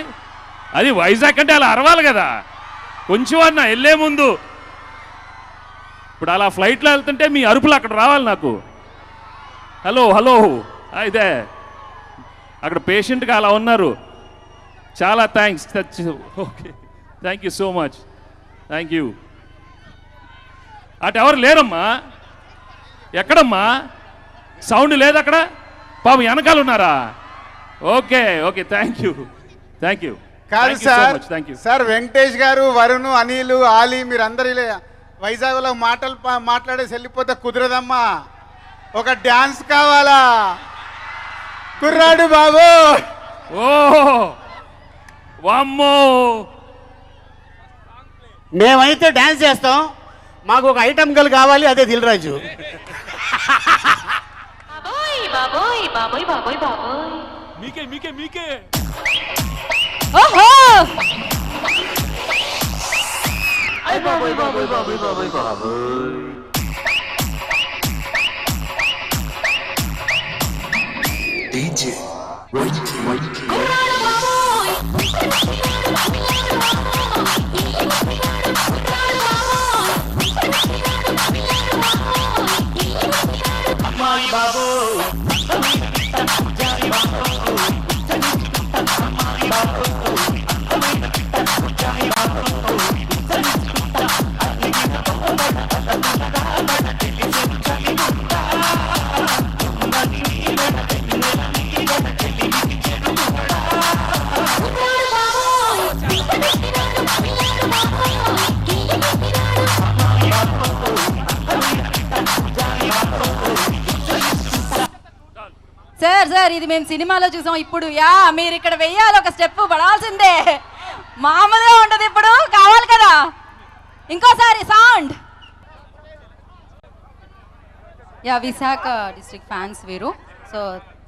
అది వైజాగ్ అంటే అలా అరవాలి కదా కొంచెం అన్న వెళ్ళే ముందు. ఇప్పుడు అలా ఫ్లైట్లో వెళ్తుంటే మీ అరుపులు అక్కడ రావాలి నాకు. హలో అయితే అక్కడ పేషెంట్గా అలా ఉన్నారు. చాలా thanks. Okay, thank you so much. Thank you. అటు ఎవరు లేరమ్మా. ఎక్కడమ్మా? సౌండ్ లేదు అక్కడ. పాపం వెనకాల ఉన్నారా? Okay, thank you. కాదు సార్, వెంకటేష్ గారు, వరుణ్, అనిల్, ఆలీ మీరందరూ వైజాగ్లో మాట్లాడేసి వెళ్ళిపోతే కుదరదమ్మా. ఒక డ్యాన్స్ కావాలా కుర్రాడు బాబు? ఓ వామ్మో, మేమైతే డ్యాన్స్ చేస్తాం, మాకు ఒక ఐటమ్ గల్ కావాలి, అదే దిల్ రాజు. మీకే ఓహో DJ White King. సార్ ఇది మేము సినిమాలో చూసాం. ఇప్పుడు మీరు ఇక్కడ వెయ్యాలి, ఒక స్టెప్ పడాల్సిందే. మామూలుగా ఉంటుంది. ఇప్పుడు కావాలి కదా ఇంకోసారి సౌండ్. విశాఖ డిస్ట్రిక్ట్ ఫ్యాన్స్ వీరు. సో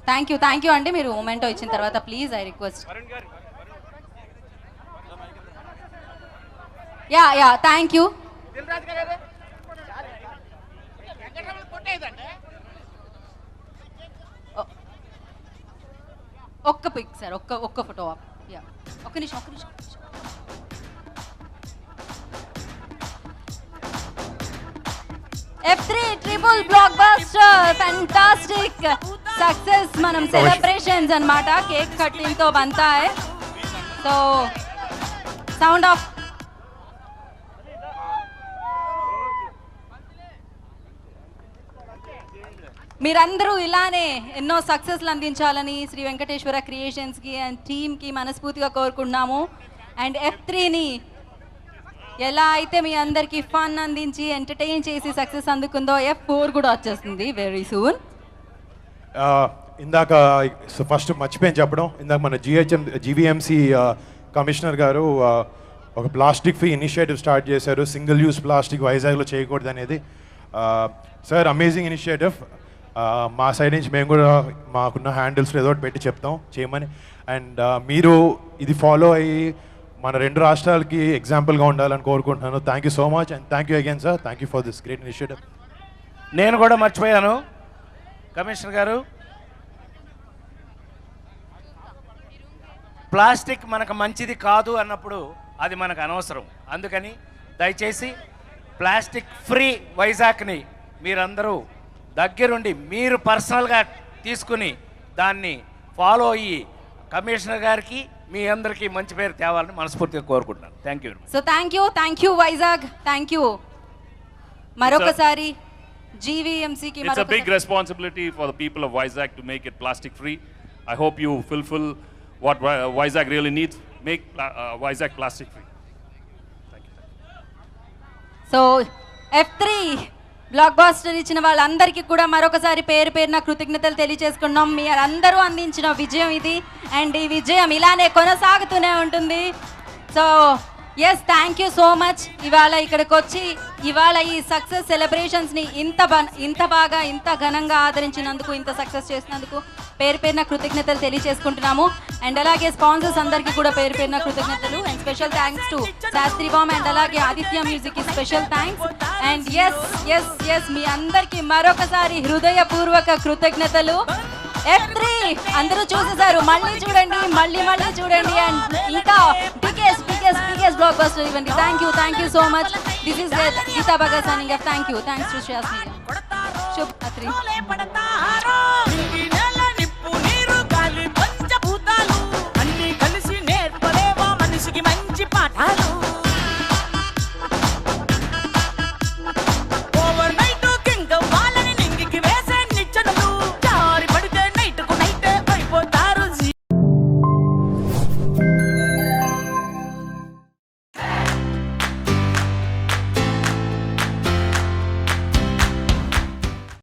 థ్యాంక్ యూ అండి. మీరు మొమెంటో ఇచ్చిన తర్వాత please I request. Thank you. ఒక్క పిక్ సార్, ఒక్క ఫోటో. ఒక్క నిమిషం. F3 triple block buster, fantastic success. మనం సెలబ్రేషన్స్ అన్నమాట. కేక్ కటింగ్ తో बनता है. So sound of. మీరందరూ ఇలానే ఎన్నో సక్సెస్లు అందించాలని శ్రీ వెంకటేశ్వర క్రియేషన్స్కి అండ్ టీమ్కి మనస్ఫూర్తిగా కోరుకుంటున్నాము. అండ్ F3ని ఎలా అయితే మీ అందరికీ ఫన్ అందించి ఎంటర్టైన్ చేసి సక్సెస్ అందుకుందో, F4 కూడా వచ్చేస్తుంది వెరీ సూన్. ఇందాక ఫస్ట్ మర్చిపోయింది చెప్పడం, ఇందాక మన జీవీఎంసీ కమిషనర్ గారు ఒక ప్లాస్టిక్ ఫ్రీ ఇనిషియేటివ్ స్టార్ట్ చేశారు. సింగిల్ యూస్ ప్లాస్టిక్ వైజాగ్లో చేయకూడదు అనేది. Sir amazing initiative. మా సైడ్ నుంచి మేము కూడా మాకున్న హ్యాండిల్స్లో ఏదో ఒకటి పెట్టి చెప్తాం చేయమని. అండ్ మీరు ఇది ఫాలో అయ్యి మన రెండు రాష్ట్రాలకి ఎగ్జాంపుల్గా ఉండాలని కోరుకుంటున్నాను. Thank you so much and thank you again sir. Thank you for this great initiative. నేను కూడా మర్చిపోయాను కమిషనర్ గారు, ప్లాస్టిక్ మనకు మంచిది కాదు అన్నప్పుడు అది మనకు అనవసరం. అందుకని దయచేసి ప్లాస్టిక్ ఫ్రీ వైజాగ్ని మీరందరూ దగ్గరుండి మీరు పర్సనల్గా తీసుకుని దాన్ని ఫాలో అయ్యి కమిషనర్ గారికి మీ అందరికీ మంచి పేరు తేవాలని మనస్ఫూర్తిగా కోరుకుంటున్నాను. Thank you. So thank you Vizag. Thank you మరొకసారి జీవీఎంసీకి. It's a big responsibility for the people of Vizag to make it plastic free. I hope you fulfill what Vizag really needs. Make Vizag plastic free. So F3 blockbuster ఇచ్చిన వాళ్ళందరికీ కూడా మరొకసారి పేరు పేరున కృతజ్ఞతలు తెలియజేసుకున్నాం. మీరు అందరూ అందించిన విజయం ఇది, అండ్ ఈ విజయం ఇలానే కొనసాగుతూనే ఉంటుంది. So yes, thank you so much. ఇవాళ ఇక్కడికి వచ్చి ఇవాళ ఈ సక్సెస్ సెలబ్రేషన్స్ని ఇంత బాగా ఇంత ఘనంగా ఆదరించినందుకు, ఇంత సక్సెస్ చేసినందుకు పేరు పేరున కృతజ్ఞతలు తెలియజేసుకుంటున్నాము. అండ్ అలాగే స్పాన్సర్స్ అందరికీ కూడా పేరు పేరున కృతజ్ఞతలు. And special thanks to Shastri Bam and అలాగే ఆదిత్య మ్యూజిక్కి స్పెషల్ థ్యాంక్స్. అండ్ ఎస్ మీ అందరికీ మరొకసారి హృదయపూర్వక కృతజ్ఞతలు. F3 అందరూ చూసేసారు, మళ్ళీ చూడండి, మళ్ళీ చూడండి. అండ్ ఇంకా బిగ్గెస్ట్ బ్లాక్ బస్టర్ ఇవ్వండి. Thank you so much. This is Geetha Bhagat signing off. Thanks to Shreyas. శుభ్ రాత్రి.